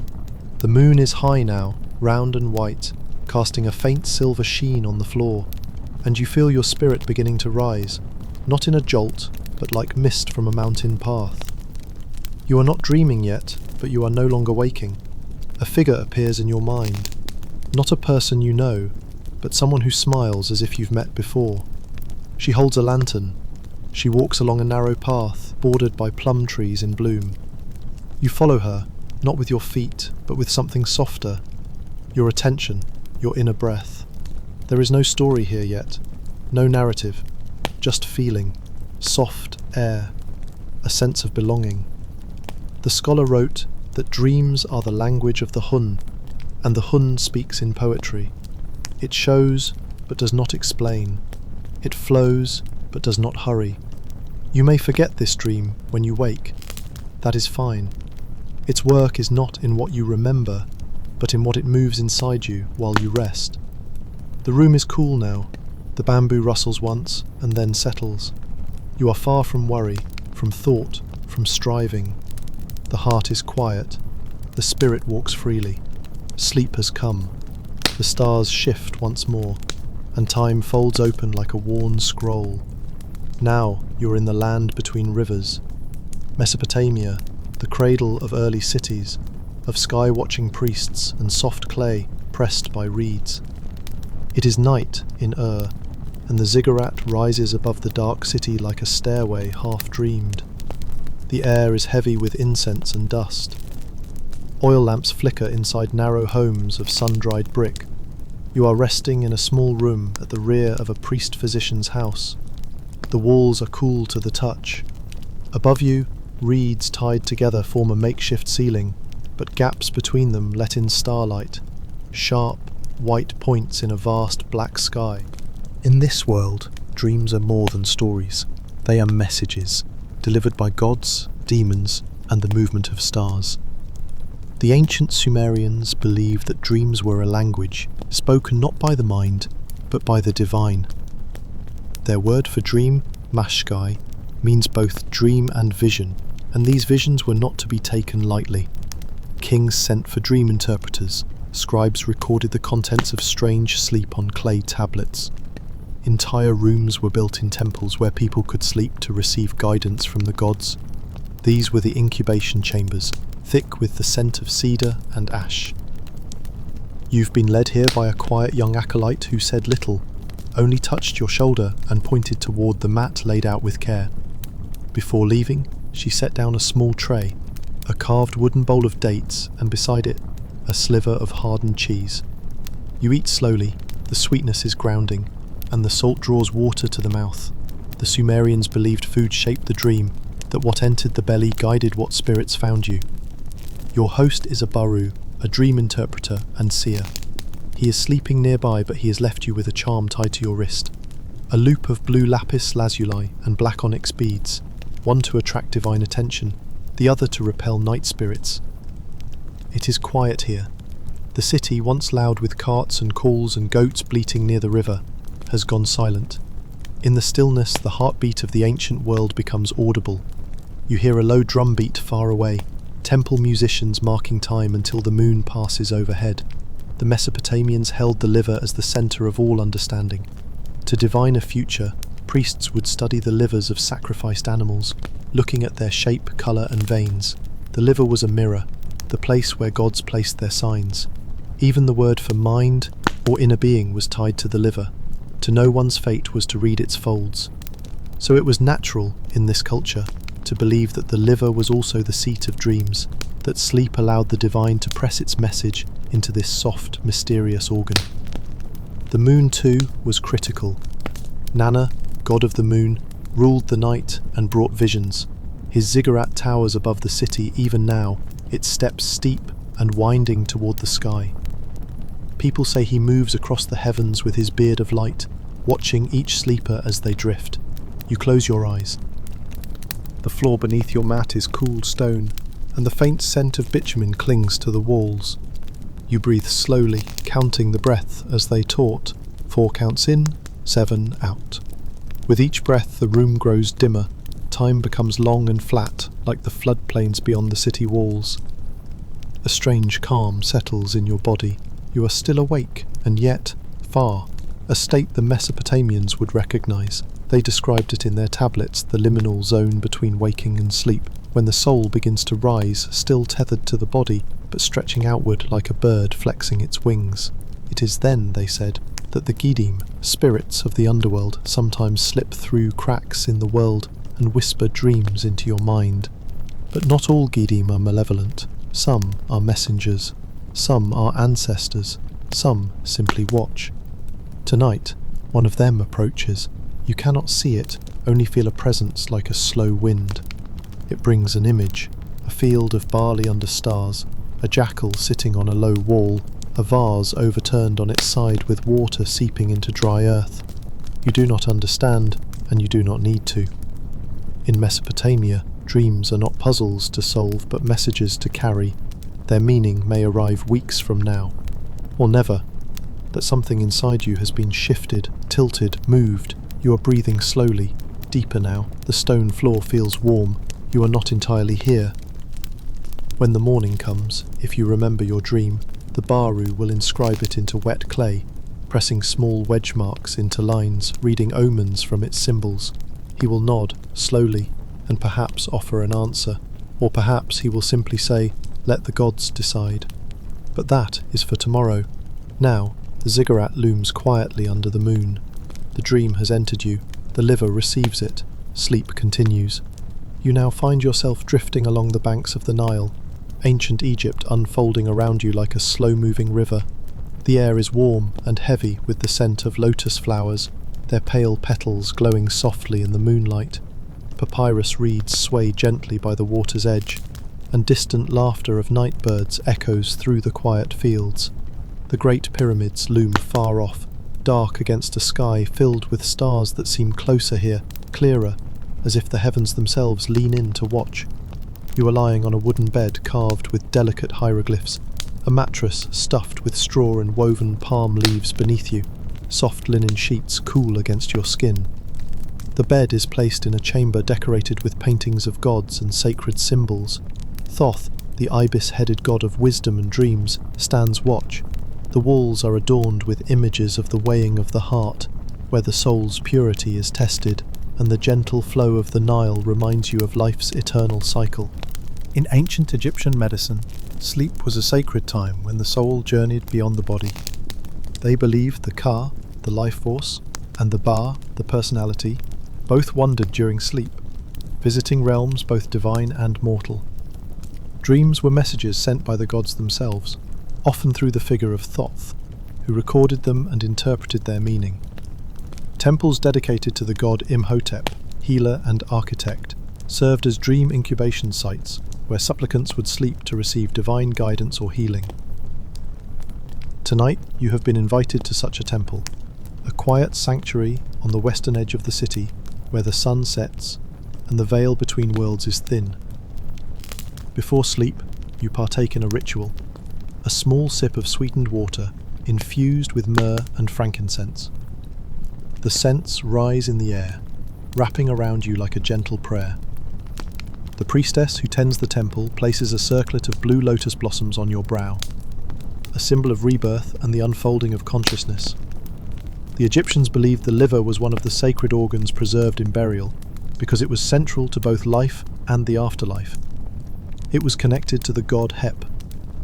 The moon is high now, round and white, casting a faint silver sheen on the floor, and you feel your spirit beginning to rise, not in a jolt, but like mist from a mountain path. You are not dreaming yet, but you are no longer waking. A figure appears in your mind, not a person you know, but someone who smiles as if you've met before. She holds a lantern. She walks along a narrow path, bordered by plum trees in bloom. You follow her, not with your feet, but with something softer, your attention, your inner breath. There is no story here yet, no narrative, just feeling, soft air, a sense of belonging. The scholar wrote that dreams are the language of the Hun, and the Hun speaks in poetry. It shows, but does not explain. It flows, but does not hurry. You may forget this dream when you wake. That is fine. Its work is not in what you remember, but in what it moves inside you while you rest. The room is cool now. The bamboo rustles once and then settles. You are far from worry, from thought, from striving. The heart is quiet. The spirit walks freely. Sleep has come. The stars shift once more, and time folds open like a worn scroll. Now you're in the land between rivers. Mesopotamia, the cradle of early cities, of sky-watching priests and soft clay pressed by reeds. It is night in Ur, and the ziggurat rises above the dark city like a stairway half-dreamed. The air is heavy with incense and dust. Oil lamps flicker inside narrow homes of sun-dried brick. You are resting in a small room at the rear of a priest-physician's house. The walls are cool to the touch. Above you, reeds tied together form a makeshift ceiling, but gaps between them let in starlight, sharp, white points in a vast black sky. In this world, dreams are more than stories. They are messages, delivered by gods, demons, and the movement of stars. The ancient Sumerians believed that dreams were a language, spoken not by the mind, but by the divine. Their word for dream, mashkai, means both dream and vision, and these visions were not to be taken lightly. Kings sent for dream interpreters. Scribes recorded the contents of strange sleep on clay tablets. Entire rooms were built in temples where people could sleep to receive guidance from the gods. These were the incubation chambers, thick with the scent of cedar and ash. You've been led here by a quiet young acolyte who said little, only touched your shoulder and pointed toward the mat laid out with care. Before leaving, she set down a small tray, a carved wooden bowl of dates, and beside it, a sliver of hardened cheese. You eat slowly, the sweetness is grounding, and the salt draws water to the mouth. The Sumerians believed food shaped the dream, that what entered the belly guided what spirits found you. Your host is a Baru, a dream interpreter and seer. He is sleeping nearby, but he has left you with a charm tied to your wrist. A loop of blue lapis lazuli and black onyx beads, one to attract divine attention, the other to repel night spirits. It is quiet here. The city, once loud with carts and calls and goats bleating near the river, has gone silent. In the stillness, the heartbeat of the ancient world becomes audible. You hear a low drumbeat far away, temple musicians marking time until the moon passes overhead. The Mesopotamians held the liver as the center of all understanding. To divine a future, priests would study the livers of sacrificed animals, looking at their shape, color, and veins. The liver was a mirror, the place where gods placed their signs. Even the word for mind or inner being was tied to the liver. To know one's fate was to read its folds. So it was natural, in this culture, to believe that the liver was also the seat of dreams, that sleep allowed the divine to press its message into this soft, mysterious organ. The moon, too, was critical. Nana, god of the moon, ruled the night and brought visions. His ziggurat towers above the city even now, its steps steep and winding toward the sky. People say he moves across the heavens with his beard of light, watching each sleeper as they drift. You close your eyes. The floor beneath your mat is cool stone, and the faint scent of bitumen clings to the walls. You breathe slowly, counting the breath as they taught, 4 counts in, 7 out. With each breath the room grows dimmer, time becomes long and flat, like the floodplains beyond the city walls. A strange calm settles in your body. You are still awake, and yet far, a state the Mesopotamians would recognize. They described it in their tablets, the liminal zone between waking and sleep, when the soul begins to rise, still tethered to the body, but stretching outward like a bird flexing its wings. It is then, they said, that the Gidim, spirits of the underworld, sometimes slip through cracks in the world and whisper dreams into your mind. But not all Gidim are malevolent. Some are messengers. Some are ancestors. Some simply watch. Tonight, one of them approaches. You cannot see it, only feel a presence like a slow wind. It brings an image, a field of barley under stars, a jackal sitting on a low wall, a vase overturned on its side with water seeping into dry earth. You do not understand, and you do not need to. In Mesopotamia, dreams are not puzzles to solve but messages to carry. Their meaning may arrive weeks from now, or never. That something inside you has been shifted, tilted, moved. You are breathing slowly, deeper now. The stone floor feels warm. You are not entirely here. When the morning comes, if you remember your dream, the Baru will inscribe it into wet clay, pressing small wedge marks into lines, reading omens from its symbols. He will nod, slowly, and perhaps offer an answer, or perhaps he will simply say, "Let the gods decide." But that is for tomorrow. Now, the ziggurat looms quietly under the moon. The dream has entered you. The liver receives it. Sleep continues. You now find yourself drifting along the banks of the Nile, ancient Egypt unfolding around you like a slow-moving river. The air is warm and heavy with the scent of lotus flowers, their pale petals glowing softly in the moonlight. Papyrus reeds sway gently by the water's edge, and distant laughter of night birds echoes through the quiet fields. The great pyramids loom far off, dark against a sky filled with stars that seem closer here, clearer, as if the heavens themselves lean in to watch. You are lying on a wooden bed carved with delicate hieroglyphs, a mattress stuffed with straw and woven palm leaves beneath you, soft linen sheets cool against your skin. The bed is placed in a chamber decorated with paintings of gods and sacred symbols. Thoth, the ibis-headed god of wisdom and dreams, stands watch. The walls are adorned with images of the weighing of the heart, where the soul's purity is tested, and the gentle flow of the Nile reminds you of life's eternal cycle. In ancient Egyptian medicine, sleep was a sacred time when the soul journeyed beyond the body. They believed the Ka, the life force, and the Ba, the personality, both wandered during sleep, visiting realms both divine and mortal. Dreams were messages sent by the gods themselves, often through the figure of Thoth, who recorded them and interpreted their meaning. Temples dedicated to the god Imhotep, healer and architect, served as dream incubation sites where supplicants would sleep to receive divine guidance or healing. Tonight you have been invited to such a temple, a quiet sanctuary on the western edge of the city where the sun sets and the veil between worlds is thin. Before sleep, you partake in a ritual, a small sip of sweetened water infused with myrrh and frankincense. The scents rise in the air, wrapping around you like a gentle prayer. The priestess who tends the temple places a circlet of blue lotus blossoms on your brow, a symbol of rebirth and the unfolding of consciousness. The Egyptians believed the liver was one of the sacred organs preserved in burial because it was central to both life and the afterlife. It was connected to the god Hep,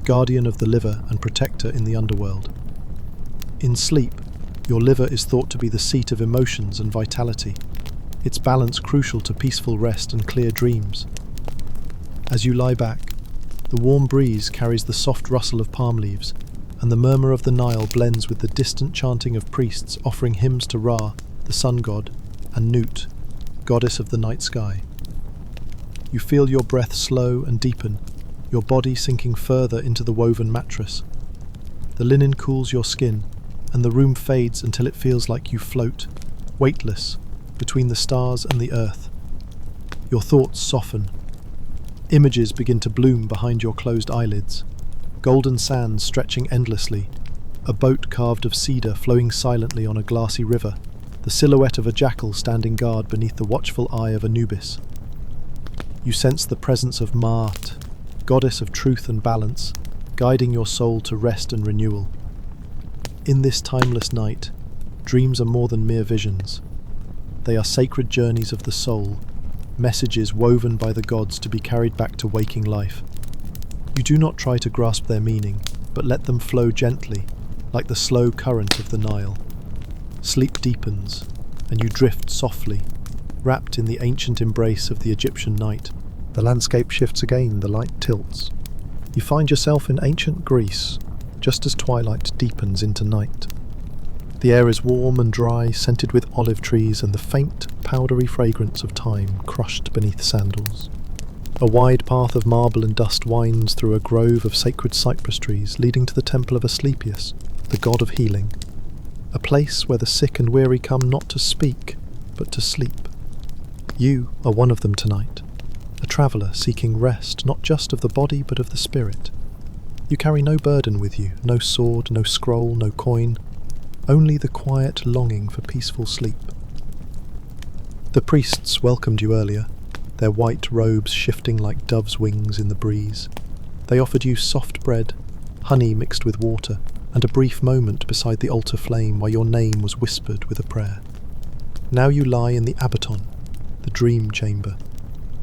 guardian of the liver and protector in the underworld. In sleep, Your liver is thought to be the seat of emotions and vitality, its balance crucial to peaceful rest and clear dreams. As you lie back, the warm breeze carries the soft rustle of palm leaves, and the murmur of the Nile blends with the distant chanting of priests offering hymns to Ra, the sun god, and Nut, goddess of the night sky. You feel your breath slow and deepen, your body sinking further into the woven mattress. The linen cools your skin, and the room fades until it feels like you float, weightless, between the stars and the earth. Your thoughts soften. Images begin to bloom behind your closed eyelids. Golden sands stretching endlessly, a boat carved of cedar flowing silently on a glassy river, the silhouette of a jackal standing guard beneath the watchful eye of Anubis. You sense the presence of Maat, goddess of truth and balance, guiding your soul to rest and renewal. In this timeless night, dreams are more than mere visions. They are sacred journeys of the soul, messages woven by the gods to be carried back to waking life. You do not try to grasp their meaning, but let them flow gently, like the slow current of the Nile. Sleep deepens, and you drift softly, wrapped in the ancient embrace of the Egyptian night. The landscape shifts again, the light tilts. You find yourself in ancient Greece, just as twilight deepens into night. The air is warm and dry, scented with olive trees and the faint, powdery fragrance of thyme crushed beneath sandals. A wide path of marble and dust winds through a grove of sacred cypress trees, leading to the temple of Asclepius, the god of healing. A place where the sick and weary come not to speak, but to sleep. You are one of them tonight, a traveller seeking rest not just of the body but of the spirit. You carry no burden with you, no sword, no scroll, no coin, only the quiet longing for peaceful sleep. The priests welcomed you earlier, their white robes shifting like dove's wings in the breeze. They offered you soft bread, honey mixed with water, and a brief moment beside the altar flame where your name was whispered with a prayer. Now you lie in the abaton, the dream chamber,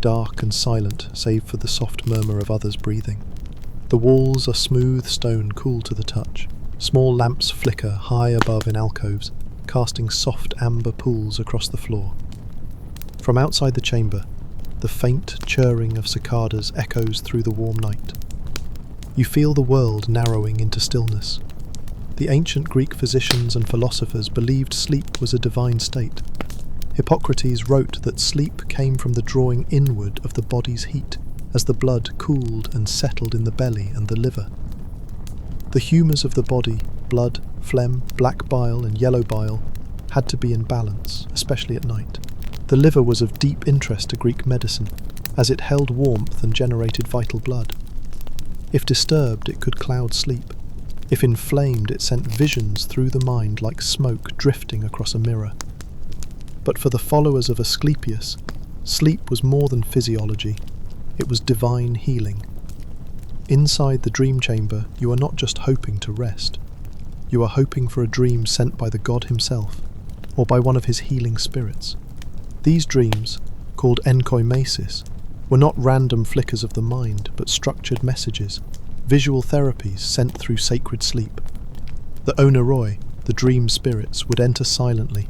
dark and silent save for the soft murmur of others breathing. The walls are smooth stone, cool to the touch. Small lamps flicker high above in alcoves, casting soft amber pools across the floor. From outside the chamber, the faint chirring of cicadas echoes through the warm night. You feel the world narrowing into stillness. The ancient Greek physicians and philosophers believed sleep was a divine state. Hippocrates wrote that sleep came from the drawing inward of the body's heat as the blood cooled and settled in the belly and the liver. The humours of the body, blood, phlegm, black bile and yellow bile, had to be in balance, especially at night. The liver was of deep interest to Greek medicine, as it held warmth and generated vital blood. If disturbed, it could cloud sleep. If inflamed, it sent visions through the mind like smoke drifting across a mirror. But for the followers of Asclepius, sleep was more than physiology. It was divine healing. Inside the dream chamber, you are not just hoping to rest. You are hoping for a dream sent by the god himself, or by one of his healing spirits. These dreams, called enkoimesis, were not random flickers of the mind, but structured messages, visual therapies sent through sacred sleep. The oneroi, the dream spirits, would enter silently,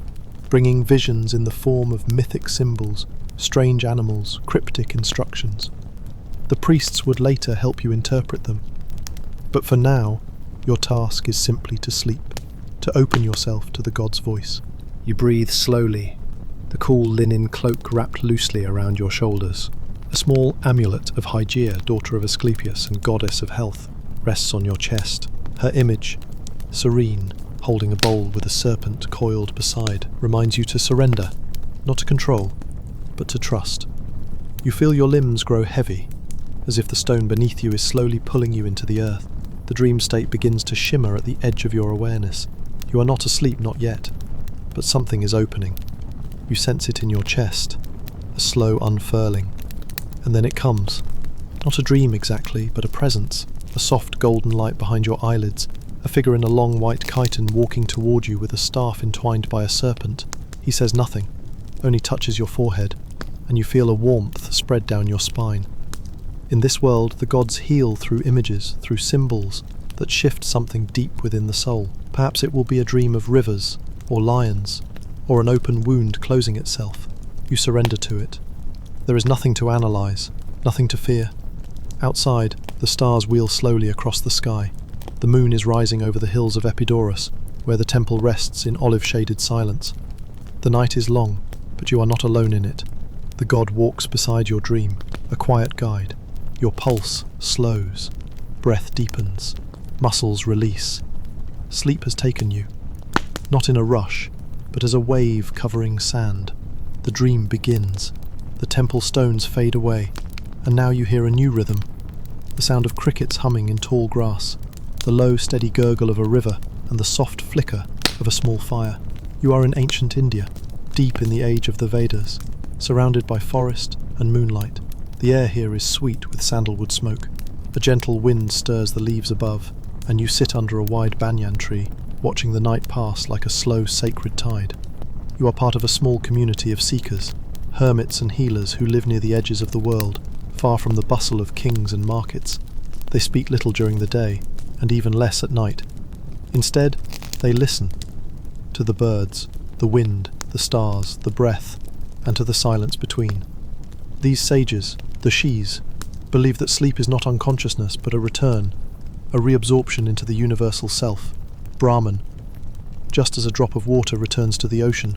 bringing visions in the form of mythic symbols, strange animals, cryptic instructions. The priests would later help you interpret them. But for now, your task is simply to sleep, to open yourself to the god's voice. You breathe slowly, the cool linen cloak wrapped loosely around your shoulders. A small amulet of Hygeia, daughter of Asclepius and goddess of health, rests on your chest. Her image, serene, holding a bowl with a serpent coiled beside, reminds you to surrender, not to control, but to trust. You feel your limbs grow heavy, as if the stone beneath you is slowly pulling you into the earth. The dream state begins to shimmer at the edge of your awareness. You are not asleep, not yet, but something is opening. You sense it in your chest, a slow unfurling. And then it comes. Not a dream exactly, but a presence, a soft golden light behind your eyelids, a figure in a long white chiton walking toward you with a staff entwined by a serpent. He says nothing, only touches your forehead, and you feel a warmth spread down your spine. In this world, the gods heal through images, through symbols, that shift something deep within the soul. Perhaps it will be a dream of rivers, or lions, or an open wound closing itself, you surrender to it. There is nothing to analyze, nothing to fear. Outside, the stars wheel slowly across the sky. The moon is rising over the hills of Epidaurus, where the temple rests in olive-shaded silence. The night is long, but you are not alone in it. The god walks beside your dream, a quiet guide. Your pulse slows, breath deepens, muscles release. Sleep has taken you, not in a rush, but as a wave covering sand. The dream begins. The temple stones fade away, and now you hear a new rhythm. The sound of crickets humming in tall grass, the low, steady gurgle of a river, and the soft flicker of a small fire. You are in ancient India, deep in the age of the Vedas, surrounded by forest and moonlight. The air here is sweet with sandalwood smoke. A gentle wind stirs the leaves above, and you sit under a wide banyan tree, watching the night pass like a slow, sacred tide. You are part of a small community of seekers, hermits and healers who live near the edges of the world, far from the bustle of kings and markets. They speak little during the day, and even less at night. Instead, they listen to the birds, the wind, the stars, the breath, and to the silence between. These sages, the Shis, believe that sleep is not unconsciousness but a return, a reabsorption into the universal self, Brahman. Just as a drop of water returns to the ocean,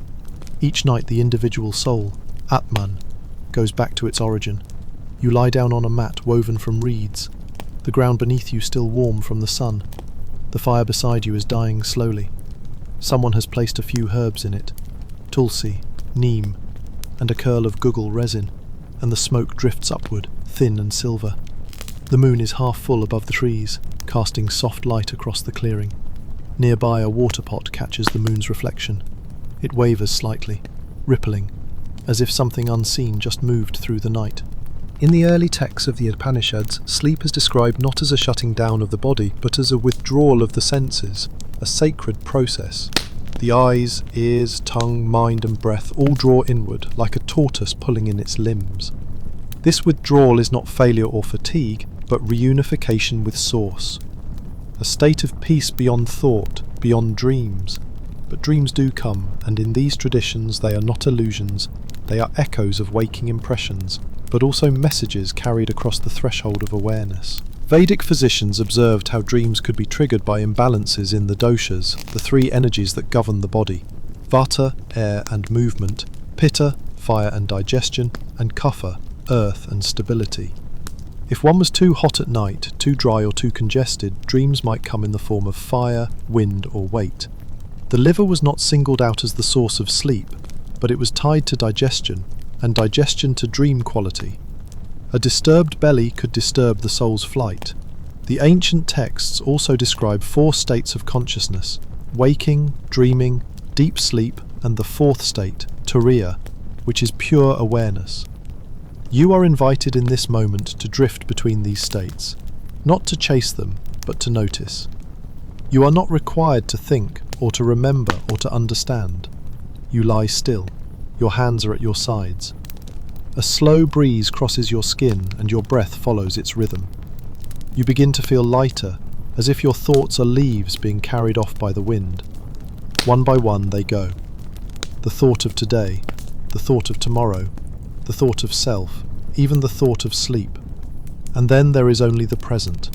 each night the individual soul, Atman, goes back to its origin. You lie down on a mat woven from reeds, the ground beneath you still warm from the sun. The fire beside you is dying slowly. Someone has placed a few herbs in it, tulsi, neem, and a curl of guggul resin, and the smoke drifts upward, thin and silver. The moon is half full above the trees, casting soft light across the clearing. Nearby a water pot catches the moon's reflection. It wavers slightly, rippling, as if something unseen just moved through the night. In the early texts of the Upanishads, sleep is described not as a shutting down of the body, but as a withdrawal of the senses, a sacred process. The eyes, ears, tongue, mind and breath all draw inward, like a tortoise pulling in its limbs. This withdrawal is not failure or fatigue, but reunification with Source. A state of peace beyond thought, beyond dreams. But dreams do come, and in these traditions they are not illusions, they are echoes of waking impressions, but also messages carried across the threshold of awareness. Vedic physicians observed how dreams could be triggered by imbalances in the doshas, the three energies that govern the body: Vata, air and movement, Pitta, fire and digestion, and Kapha, earth and stability. If one was too hot at night, too dry or too congested, dreams might come in the form of fire, wind or weight. The liver was not singled out as the source of sleep, but it was tied to digestion, and digestion to dream quality. A disturbed belly could disturb the soul's flight. The ancient texts also describe 4 states of consciousness: waking, dreaming, deep sleep, and the 4th state, turiya, which is pure awareness. You are invited in this moment to drift between these states, not to chase them, but to notice. You are not required to think, or to remember, or to understand. You lie still. Your hands are at your sides. A slow breeze crosses your skin and your breath follows its rhythm. You begin to feel lighter, as if your thoughts are leaves being carried off by the wind. One by one they go. The thought of today, the thought of tomorrow, the thought of self, even the thought of sleep. And then there is only the present.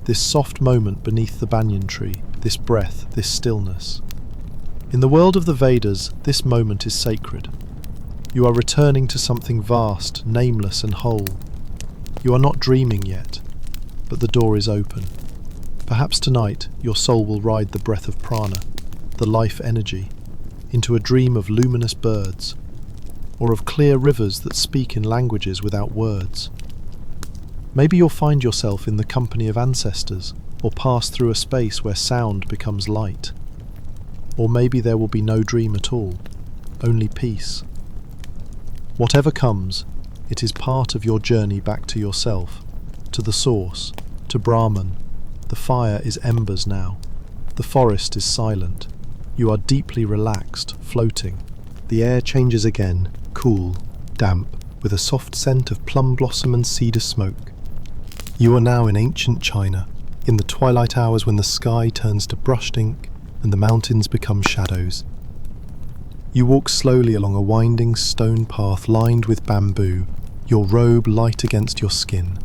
This soft moment beneath the banyan tree, this breath, this stillness. In the world of the Vedas, this moment is sacred. You are returning to something vast, nameless and whole. You are not dreaming yet, but the door is open. Perhaps tonight your soul will ride the breath of prana, the life energy, into a dream of luminous birds, or of clear rivers that speak in languages without words. Maybe you'll find yourself in the company of ancestors, or pass through a space where sound becomes light. Or maybe there will be no dream at all, only peace. Whatever comes, it is part of your journey back to yourself, to the source, to Brahman. The fire is embers now. The forest is silent. You are deeply relaxed, floating. The air changes again, cool, damp, with a soft scent of plum blossom and cedar smoke. You are now in ancient China, in the twilight hours when the sky turns to brushed ink and the mountains become shadows. You walk slowly along a winding stone path lined with bamboo, your robe light against your skin.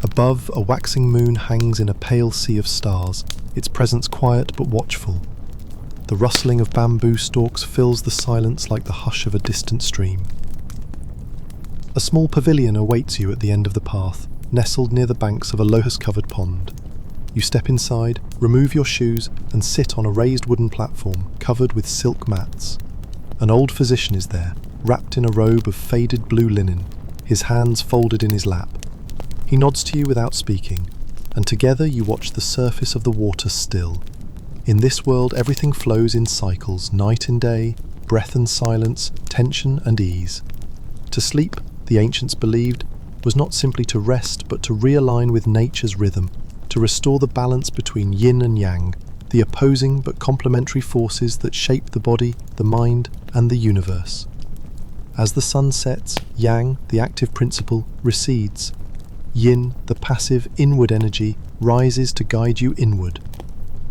Above, a waxing moon hangs in a pale sea of stars, its presence quiet but watchful. The rustling of bamboo stalks fills the silence like the hush of a distant stream. A small pavilion awaits you at the end of the path, nestled near the banks of a lotus-covered pond. You step inside, remove your shoes, and sit on a raised wooden platform covered with silk mats. An old physician is there, wrapped in a robe of faded blue linen, his hands folded in his lap. He nods to you without speaking, and together you watch the surface of the water still. In this world, everything flows in cycles, night and day, breath and silence, tension and ease. To sleep, the ancients believed, was not simply to rest, but to realign with nature's rhythm, to restore the balance between yin and yang, the opposing but complementary forces that shape the body, the mind, and the universe. As the sun sets, yang, the active principle, recedes. Yin, the passive, inward energy, rises to guide you inward.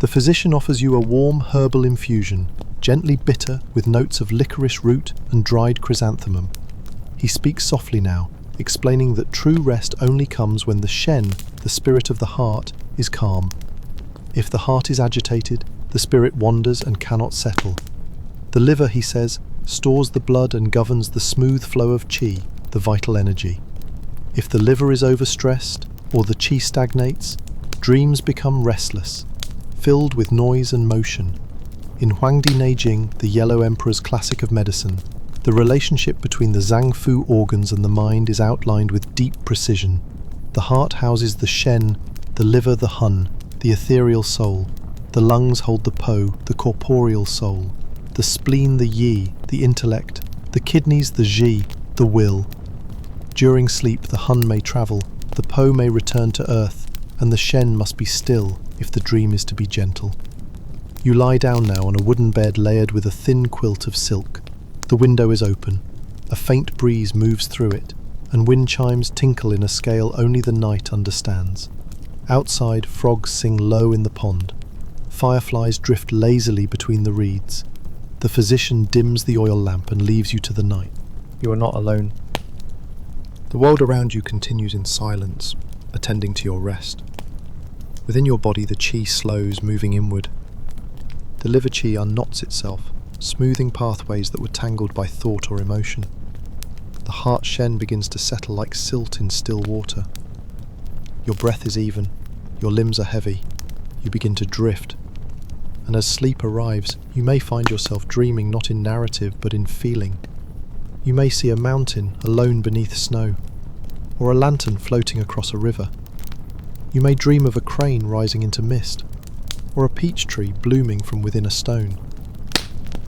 The physician offers you a warm herbal infusion, gently bitter with notes of licorice root and dried chrysanthemum. He speaks softly now, explaining that true rest only comes when the shen, the spirit of the heart, is calm. If the heart is agitated, the spirit wanders and cannot settle. The liver, he says, stores the blood and governs the smooth flow of qi, the vital energy. If the liver is overstressed, or the qi stagnates, dreams become restless, filled with noise and motion. In Huangdi Neijing, the Yellow Emperor's classic of medicine, the relationship between the Zhangfu organs and the mind is outlined with deep precision. The heart houses the shen, the liver the hun, the ethereal soul. The lungs hold the po, the corporeal soul. The spleen the yi, the intellect. The kidneys the zhi, the will. During sleep the hun may travel, the po may return to earth, and the shen must be still if the dream is to be gentle. You lie down now on a wooden bed layered with a thin quilt of silk. The window is open. A faint breeze moves through it, and wind chimes tinkle in a scale only the night understands. Outside, frogs sing low in the pond. Fireflies drift lazily between the reeds. The physician dims the oil lamp and leaves you to the night. You are not alone. The world around you continues in silence, attending to your rest. Within your body, the qi slows, moving inward. The liver qi unknots itself, smoothing pathways that were tangled by thought or emotion. The heart shen begins to settle like silt in still water. Your breath is even, your limbs are heavy, you begin to drift. And as sleep arrives, you may find yourself dreaming not in narrative but in feeling. You may see a mountain alone beneath snow, or a lantern floating across a river. You may dream of a crane rising into mist, or a peach tree blooming from within a stone.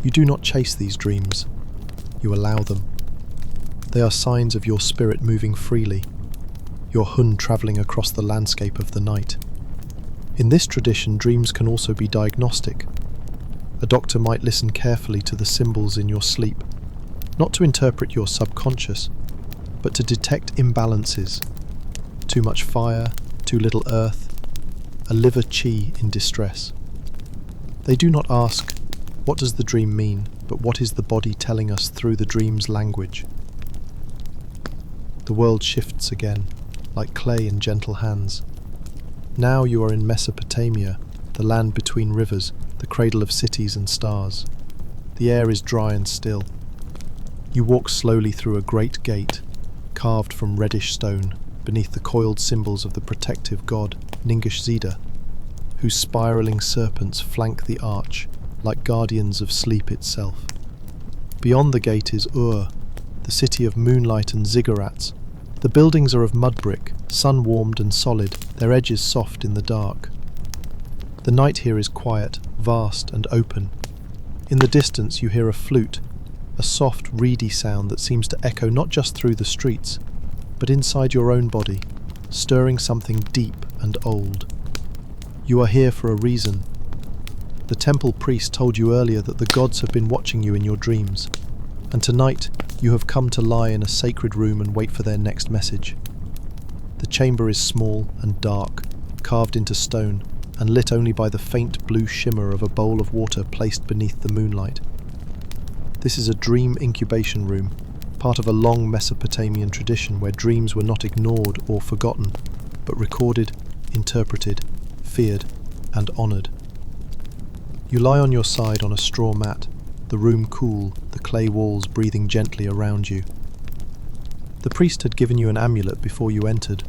You do not chase these dreams, you allow them. They are signs of your spirit moving freely, your hun travelling across the landscape of the night. In this tradition, dreams can also be diagnostic. A doctor might listen carefully to the symbols in your sleep, not to interpret your subconscious, but to detect imbalances. Too much fire, too little earth, a liver qi in distress. They do not ask, what does the dream mean, but what is the body telling us through the dream's language? The world shifts again, like clay in gentle hands. Now you are in Mesopotamia, the land between rivers, the cradle of cities and stars. The air is dry and still. You walk slowly through a great gate, carved from reddish stone, beneath the coiled symbols of the protective god Ningishzida, whose spiraling serpents flank the arch, like guardians of sleep itself. Beyond the gate is Ur, the city of moonlight and ziggurats. The buildings are of mud brick, sun-warmed and solid, their edges soft in the dark. The night here is quiet, vast and open. In the distance you hear a flute, a soft, reedy sound that seems to echo not just through the streets, but inside your own body, stirring something deep and old. You are here for a reason. The temple priest told you earlier that the gods have been watching you in your dreams, and tonight you have come to lie in a sacred room and wait for their next message. The chamber is small and dark, carved into stone, and lit only by the faint blue shimmer of a bowl of water placed beneath the moonlight. This is a dream incubation room, part of a long Mesopotamian tradition where dreams were not ignored or forgotten, but recorded, interpreted, feared, and honoured. You lie on your side on a straw mat, the room cool, the clay walls breathing gently around you. The priest had given you an amulet before you entered,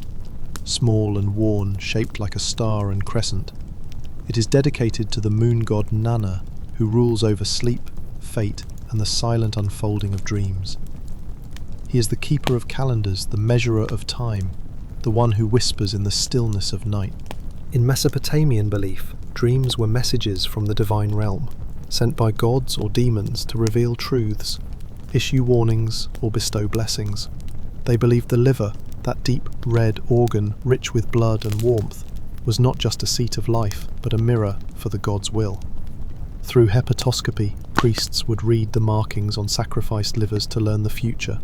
small and worn, shaped like a star and crescent. It is dedicated to the moon god Nana, who rules over sleep, fate, and the silent unfolding of dreams. He is the keeper of calendars, the measurer of time, the one who whispers in the stillness of night. In Mesopotamian belief, dreams were messages from the divine realm, sent by gods or demons to reveal truths, issue warnings, or bestow blessings. They believed the liver, that deep red organ rich with blood and warmth, was not just a seat of life, but a mirror for the god's will. Through hepatoscopy, priests would read the markings on sacrificed livers to learn the future.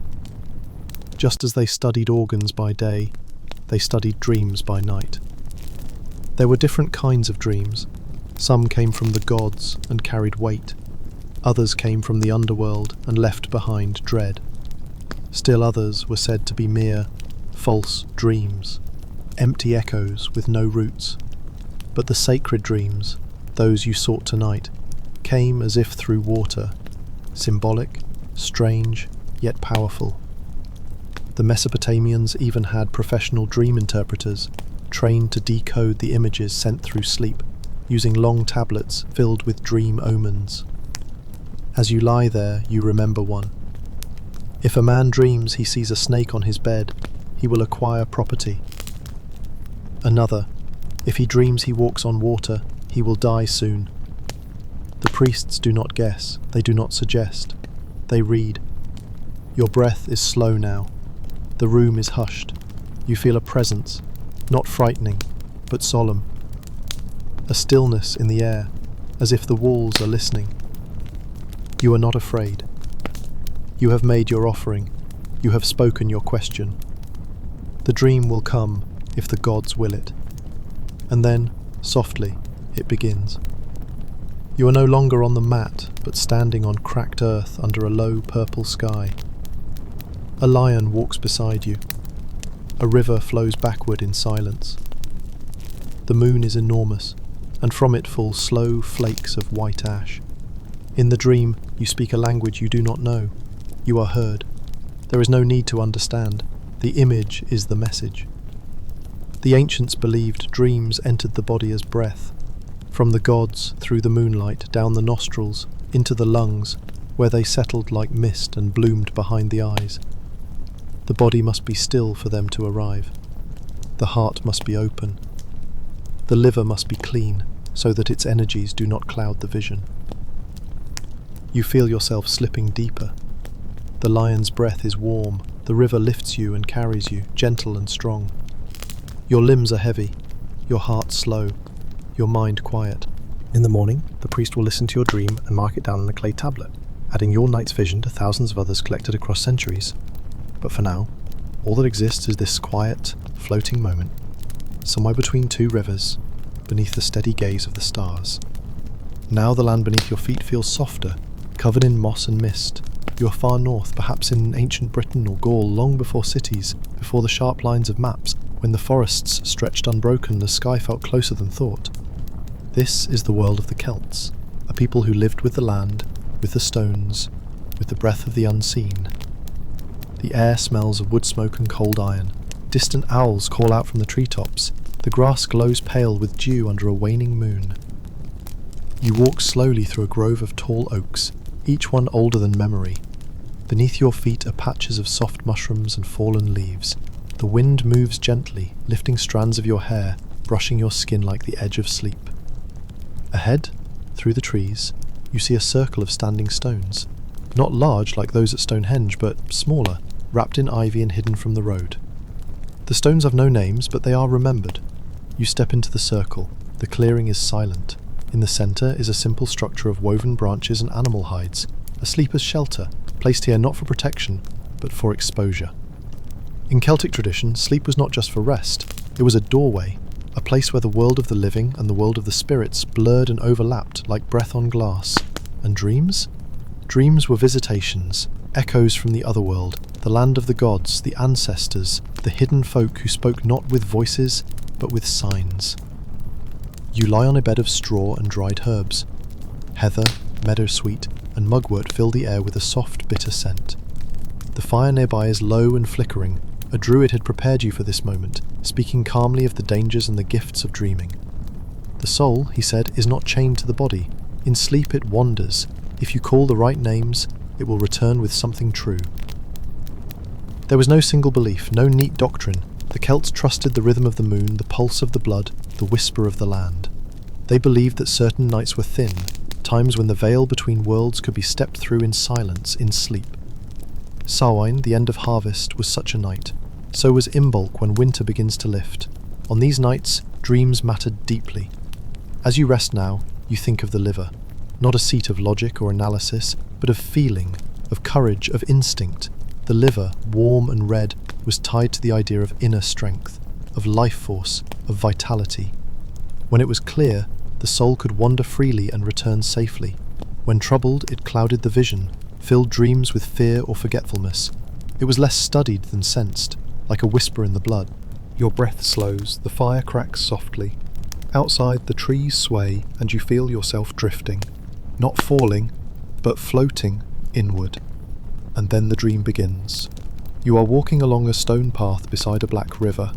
Just as they studied organs by day, they studied dreams by night. There were different kinds of dreams. Some came from the gods and carried weight. Others came from the underworld and left behind dread. Still others were said to be mere, false dreams, empty echoes with no roots. But the sacred dreams, those you sought tonight, came as if through water, symbolic, strange, yet powerful. The Mesopotamians even had professional dream interpreters, trained to decode the images sent through sleep, using long tablets filled with dream omens. As you lie there, you remember one. If a man dreams he sees a snake on his bed, he will acquire property. Another, if he dreams he walks on water, he will die soon. The priests do not guess, they do not suggest. They read. Your breath is slow now. The room is hushed. You feel a presence, not frightening, but solemn. A stillness in the air, as if the walls are listening. You are not afraid. You have made your offering. You have spoken your question. The dream will come if the gods will it. And then, softly, it begins. You are no longer on the mat, but standing on cracked earth under a low purple sky. A lion walks beside you. A river flows backward in silence. The moon is enormous, and from it fall slow flakes of white ash. In the dream, you speak a language you do not know. You are heard. There is no need to understand. The image is the message. The ancients believed dreams entered the body as breath, from the gods, through the moonlight, down the nostrils, into the lungs, where they settled like mist and bloomed behind the eyes. The body must be still for them to arrive. The heart must be open. The liver must be clean, so that its energies do not cloud the vision. You feel yourself slipping deeper. The lion's breath is warm. The river lifts you and carries you, gentle and strong. Your limbs are heavy, your heart slow, your mind quiet. In the morning, the priest will listen to your dream and mark it down on a clay tablet, adding your night's vision to thousands of others collected across centuries. But for now, all that exists is this quiet, floating moment, somewhere between two rivers, beneath the steady gaze of the stars. Now the land beneath your feet feels softer, covered in moss and mist. You are far north, perhaps in ancient Britain or Gaul, long before cities, before the sharp lines of maps. When the forests stretched unbroken, the sky felt closer than thought. This is the world of the Celts, a people who lived with the land, with the stones, with the breath of the unseen. The air smells of wood smoke and cold iron. Distant owls call out from the treetops. The grass glows pale with dew under a waning moon. You walk slowly through a grove of tall oaks, each one older than memory. Beneath your feet are patches of soft mushrooms and fallen leaves. The wind moves gently, lifting strands of your hair, brushing your skin like the edge of sleep. Ahead, through the trees, you see a circle of standing stones. Not large like those at Stonehenge, but smaller, wrapped in ivy and hidden from the road. The stones have no names, but they are remembered. You step into the circle. The clearing is silent. In the centre is a simple structure of woven branches and animal hides, a sleeper's shelter, placed here not for protection, but for exposure. In Celtic tradition, sleep was not just for rest. It was a doorway, a place where the world of the living and the world of the spirits blurred and overlapped like breath on glass. And dreams? Dreams were visitations, echoes from the other world, the land of the gods, the ancestors, the hidden folk who spoke not with voices, but with signs. You lie on a bed of straw and dried herbs. Heather, meadowsweet, and mugwort fill the air with a soft, bitter scent. The fire nearby is low and flickering. A druid had prepared you for this moment, speaking calmly of the dangers and the gifts of dreaming. The soul, he said, is not chained to the body. In sleep it wanders. If you call the right names, it will return with something true. There was no single belief, no neat doctrine. The Celts trusted the rhythm of the moon, the pulse of the blood, the whisper of the land. They believed that certain nights were thin, times when the veil between worlds could be stepped through in silence, in sleep. Samhain, the end of harvest, was such a night. So was Imbolc when winter begins to lift. On these nights, dreams mattered deeply. As you rest now, you think of the liver. Not a seat of logic or analysis, but of feeling, of courage, of instinct. The liver, warm and red, was tied to the idea of inner strength, of life force, of vitality. When it was clear, the soul could wander freely and return safely. When troubled, it clouded the vision, filled dreams with fear or forgetfulness. It was less studied than sensed, like a whisper in the blood. Your breath slows, the fire cracks softly. Outside, the trees sway, and you feel yourself drifting. Not falling, but floating inward. And then the dream begins. You are walking along a stone path beside a black river.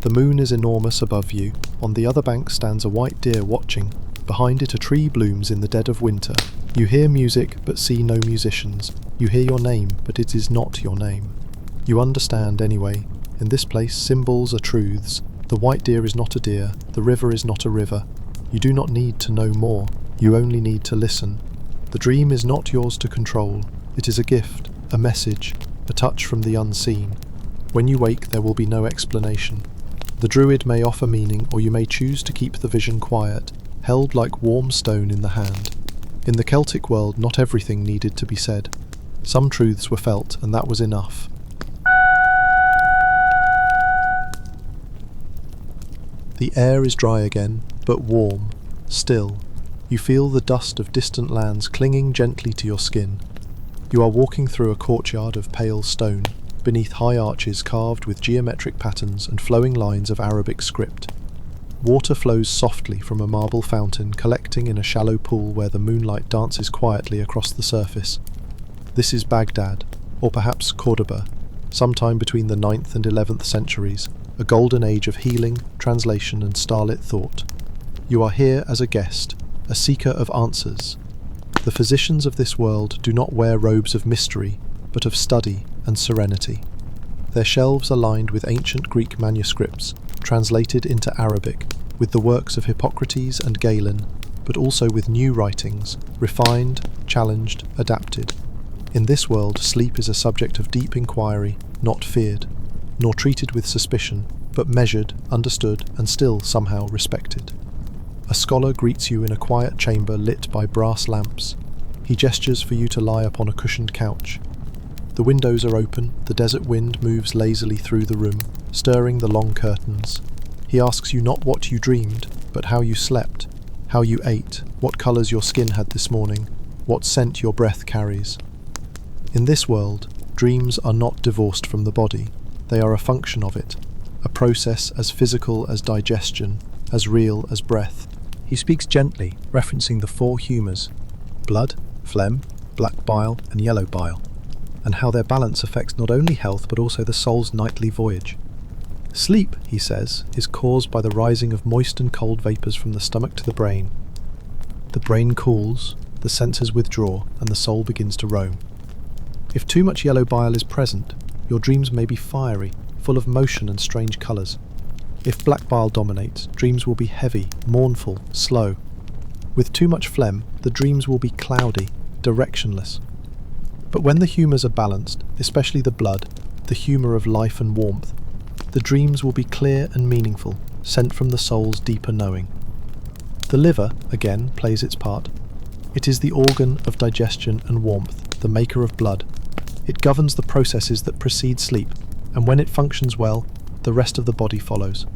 The moon is enormous above you. On the other bank stands a white deer watching. Behind it a tree blooms in the dead of winter. You hear music, but see no musicians. You hear your name, but it is not your name. You understand anyway. In this place, symbols are truths. The white deer is not a deer. The river is not a river. You do not need to know more. You only need to listen. The dream is not yours to control. It is a gift, a message, a touch from the unseen. When you wake, there will be no explanation. The druid may offer meaning, or you may choose to keep the vision quiet, held like warm stone in the hand. In the Celtic world, not everything needed to be said. Some truths were felt, and that was enough. The air is dry again, but warm, still. You feel the dust of distant lands clinging gently to your skin. You are walking through a courtyard of pale stone, beneath high arches carved with geometric patterns and flowing lines of Arabic script. Water flows softly from a marble fountain, collecting in a shallow pool where the moonlight dances quietly across the surface. This is Baghdad, or perhaps Cordoba, sometime between the 9th and 11th centuries, a golden age of healing, translation and starlit thought. You are here as a guest, a seeker of answers. The physicians of this world do not wear robes of mystery, but of study and serenity. Their shelves are lined with ancient Greek manuscripts, translated into Arabic, with the works of Hippocrates and Galen, but also with new writings, refined, challenged, adapted. In this world, sleep is a subject of deep inquiry, not feared, nor treated with suspicion, but measured, understood, and still somehow respected. A scholar greets you in a quiet chamber lit by brass lamps. He gestures for you to lie upon a cushioned couch. The windows are open, the desert wind moves lazily through the room, stirring the long curtains. He asks you not what you dreamed, but how you slept, how you ate, what colours your skin had this morning, what scent your breath carries. In this world, dreams are not divorced from the body. They are a function of it, a process as physical as digestion, as real as breath. He speaks gently, referencing the 4 humours: blood, phlegm, black bile, and yellow bile, and how their balance affects not only health but also the soul's nightly voyage. Sleep, he says, is caused by the rising of moist and cold vapours from the stomach to the brain. The brain cools, the senses withdraw, and the soul begins to roam. If too much yellow bile is present, your dreams may be fiery, full of motion and strange colours. If black bile dominates, dreams will be heavy, mournful, slow. With too much phlegm, the dreams will be cloudy, directionless. But when the humours are balanced, especially the blood, the humour of life and warmth, the dreams will be clear and meaningful, sent from the soul's deeper knowing. The liver, again, plays its part. It is the organ of digestion and warmth, the maker of blood. It governs the processes that precede sleep, and when it functions well, the rest of the body follows.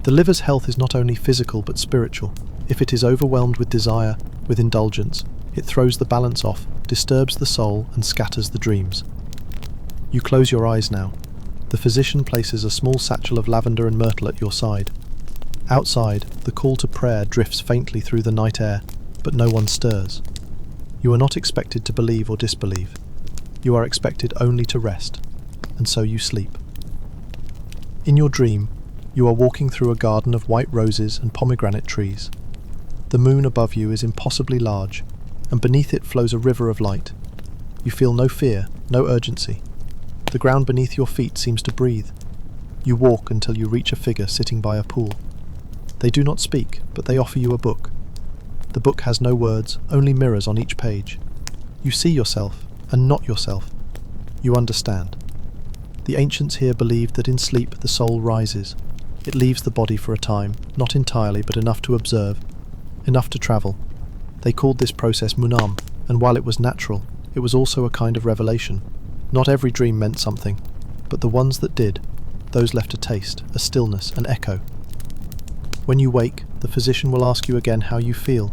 The liver's health is not only physical but spiritual. If it is overwhelmed with desire, with indulgence, it throws the balance off, disturbs the soul, and scatters the dreams. You close your eyes now. The physician places a small satchel of lavender and myrtle at your side. Outside, the call to prayer drifts faintly through the night air, but no one stirs. You are not expected to believe or disbelieve. You are expected only to rest, and so you sleep. In your dream, you are walking through a garden of white roses and pomegranate trees. The moon above you is impossibly large, and beneath it flows a river of light. You feel no fear, no urgency. The ground beneath your feet seems to breathe. You walk until you reach a figure sitting by a pool. They do not speak, but they offer you a book. The book has no words, only mirrors on each page. You see yourself, and not yourself. You understand. The ancients here believed that in sleep the soul rises. It leaves the body for a time, not entirely, but enough to observe, enough to travel. They called this process munam, and while it was natural, it was also a kind of revelation. Not every dream meant something, but the ones that did, those left a taste, a stillness, an echo. When you wake, the physician will ask you again how you feel,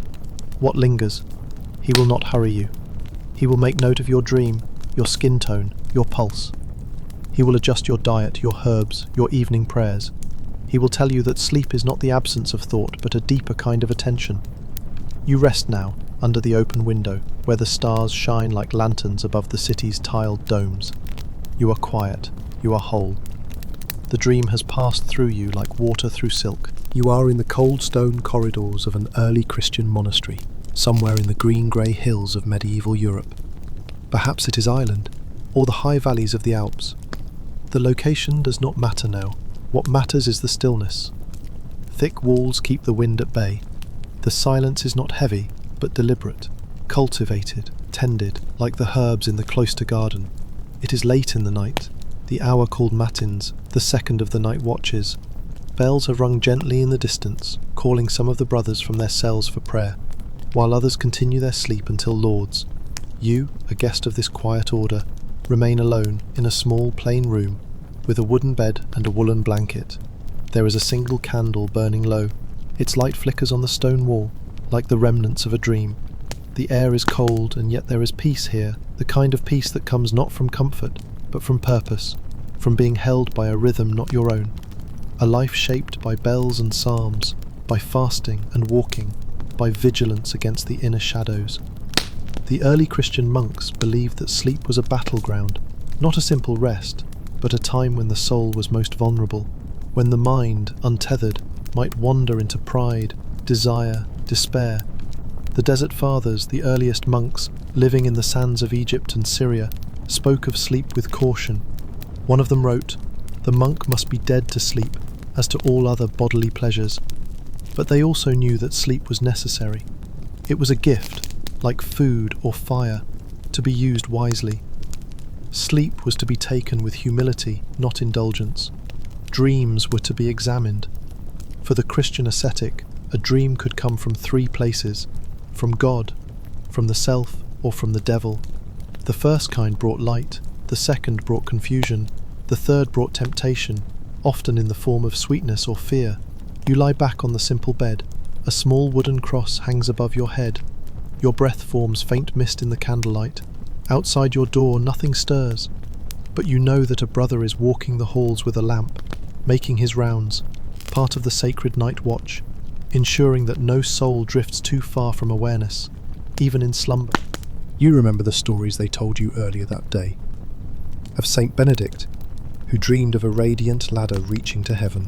what lingers. He will not hurry you. He will make note of your dream, your skin tone, your pulse. He will adjust your diet, your herbs, your evening prayers. He will tell you that sleep is not the absence of thought, but a deeper kind of attention. You rest now, under the open window, where the stars shine like lanterns above the city's tiled domes. You are quiet. You are whole. The dream has passed through you like water through silk. You are in the cold stone corridors of an early Christian monastery, somewhere in the green-grey hills of medieval Europe. Perhaps it is Ireland, or the high valleys of the Alps. The location does not matter now. What matters is the stillness. Thick walls keep the wind at bay. The silence is not heavy, but deliberate, cultivated, tended, like the herbs in the cloister garden. It is late in the night, the hour called matins, the second of the night watches. Bells have rung gently in the distance, calling some of the brothers from their cells for prayer, while others continue their sleep until Lauds. You, a guest of this quiet order, remain alone in a small plain room with a wooden bed and a woolen blanket. There is a single candle burning low. Its light flickers on the stone wall, like the remnants of a dream. The air is cold, and yet there is peace here, the kind of peace that comes not from comfort, but from purpose, from being held by a rhythm not your own. A life shaped by bells and psalms, by fasting and walking, by vigilance against the inner shadows. The early Christian monks believed that sleep was a battleground, not a simple rest, but a time when the soul was most vulnerable, when the mind, untethered, might wander into pride, desire, despair. The Desert Fathers, the earliest monks, living in the sands of Egypt and Syria, spoke of sleep with caution. One of them wrote, "The monk must be dead to sleep, as to all other bodily pleasures." But they also knew that sleep was necessary. It was a gift, like food or fire, to be used wisely. Sleep was to be taken with humility, not indulgence. Dreams were to be examined. For the Christian ascetic, a dream could come from three places: from God, from the self, or from the devil. The first kind brought light, the second brought confusion, the third brought temptation, often in the form of sweetness or fear. You lie back on the simple bed. A small wooden cross hangs above your head. Your breath forms faint mist in the candlelight. Outside your door nothing stirs, but you know that a brother is walking the halls with a lamp, making his rounds, part of the sacred night watch, ensuring that no soul drifts too far from awareness, even in slumber. You remember the stories they told you earlier that day, of Saint Benedict, who dreamed of a radiant ladder reaching to heaven,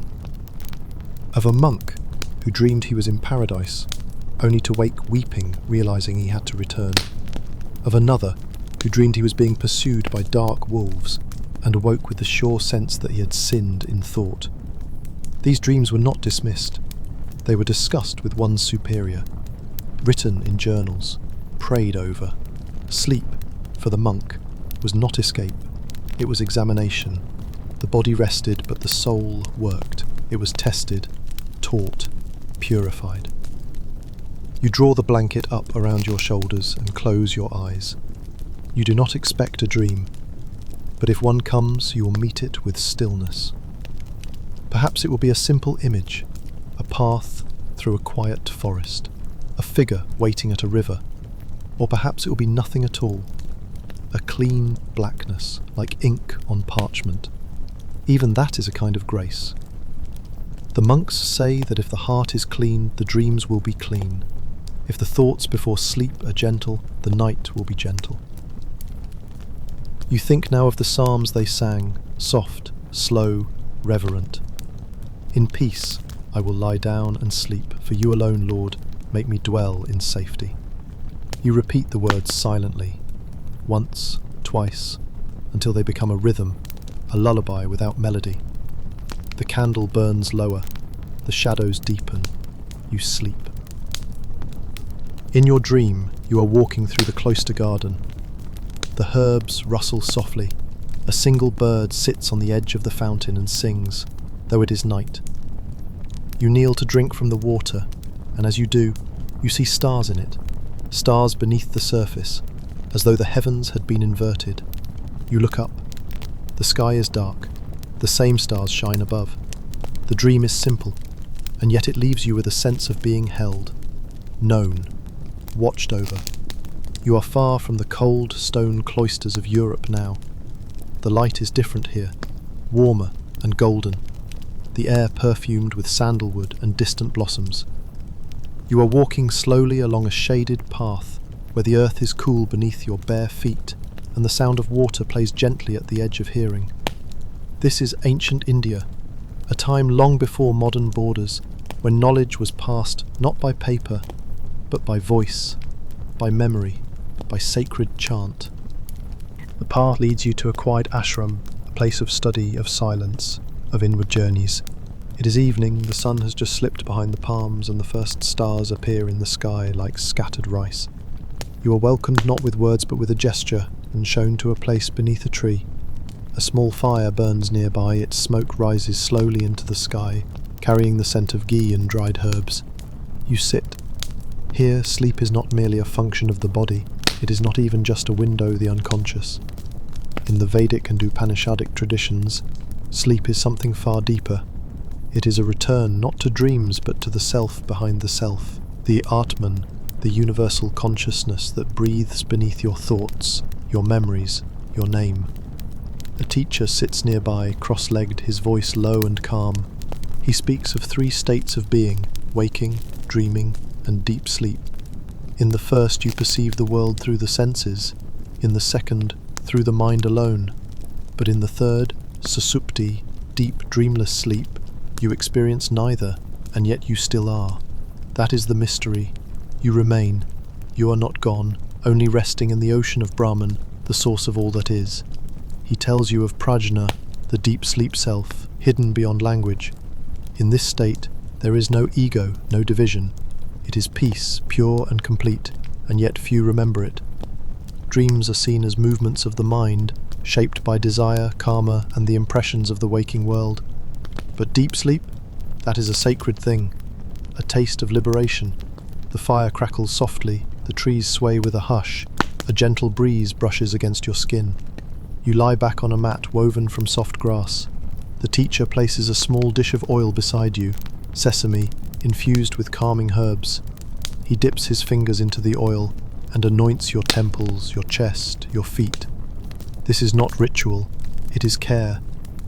of a monk who dreamed he was in paradise, only to wake weeping, realizing he had to return, of another who dreamed he was being pursued by dark wolves, and awoke with the sure sense that he had sinned in thought. These dreams were not dismissed. They were discussed with one's superior, written in journals, prayed over. Sleep, for the monk, was not escape. It was examination. The body rested, but the soul worked. It was tested, taught, purified. You draw the blanket up around your shoulders and close your eyes. You do not expect a dream, but if one comes, you will meet it with stillness. Perhaps it will be a simple image, path through a quiet forest, a figure waiting at a river, or perhaps it will be nothing at all, a clean blackness like ink on parchment. Even that is a kind of grace. The monks say that if the heart is clean, the dreams will be clean. If the thoughts before sleep are gentle, the night will be gentle. You think now of the psalms they sang, soft, slow, reverent. In peace I will lie down and sleep, for you alone, Lord, make me dwell in safety. You repeat the words silently, once, twice, until they become a rhythm, a lullaby without melody. The candle burns lower, the shadows deepen, you sleep. In your dream, you are walking through the cloister garden. The herbs rustle softly. A single bird sits on the edge of the fountain and sings, though it is night. You kneel to drink from the water, and as you do, you see stars in it, stars beneath the surface, as though the heavens had been inverted. You look up. The sky is dark. The same stars shine above. The dream is simple, and yet it leaves you with a sense of being held, known, watched over. You are far from the cold stone cloisters of Europe now. The light is different here, warmer and golden, the air perfumed with sandalwood and distant blossoms. You are walking slowly along a shaded path where the earth is cool beneath your bare feet and the sound of water plays gently at the edge of hearing. This is ancient India, a time long before modern borders, when knowledge was passed not by paper, but by voice, by memory, by sacred chant. The path leads you to a quiet ashram, a place of study, of silence, of inward journeys. It is evening, the sun has just slipped behind the palms, and the first stars appear in the sky like scattered rice. You are welcomed not with words but with a gesture, and shown to a place beneath a tree. A small fire burns nearby, its smoke rises slowly into the sky, carrying the scent of ghee and dried herbs. You sit. Here, sleep is not merely a function of the body, it is not even just a window the unconscious. In the Vedic and Upanishadic traditions, sleep is something far deeper. It is a return not to dreams but to the self behind the self, the Atman, the universal consciousness that breathes beneath your thoughts, your memories, your name. A teacher sits nearby, cross-legged, his voice low and calm. He speaks of 3 states of being, waking, dreaming, and deep sleep. In the first you perceive the world through the senses, in the second through the mind alone, but in the third, susupti, deep dreamless sleep, you experience neither, and yet you still are. That is the mystery. You remain. You are not gone, only resting in the ocean of Brahman, the source of all that is. He tells you of prajna, the deep sleep self, hidden beyond language. In this state, there is no ego, no division. It is peace, pure and complete, and yet few remember it. Dreams are seen as movements of the mind, shaped by desire, karma, and the impressions of the waking world. But deep sleep? That is a sacred thing, a taste of liberation. The fire crackles softly, the trees sway with a hush, a gentle breeze brushes against your skin. You lie back on a mat woven from soft grass. The teacher places a small dish of oil beside you, sesame, infused with calming herbs. He dips his fingers into the oil and anoints your temples, your chest, your feet. This is not ritual, it is care,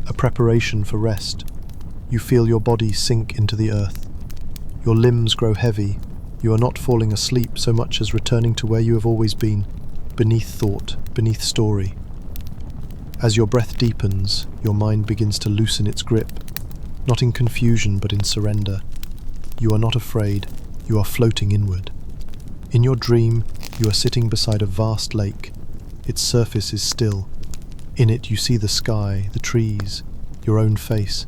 a preparation for rest. You feel your body sink into the earth. Your limbs grow heavy. You are not falling asleep so much as returning to where you have always been, beneath thought, beneath story. As your breath deepens, your mind begins to loosen its grip, not in confusion but in surrender. You are not afraid, you are floating inward. In your dream, you are sitting beside a vast lake. Its surface is still. In it you see the sky, the trees, your own face.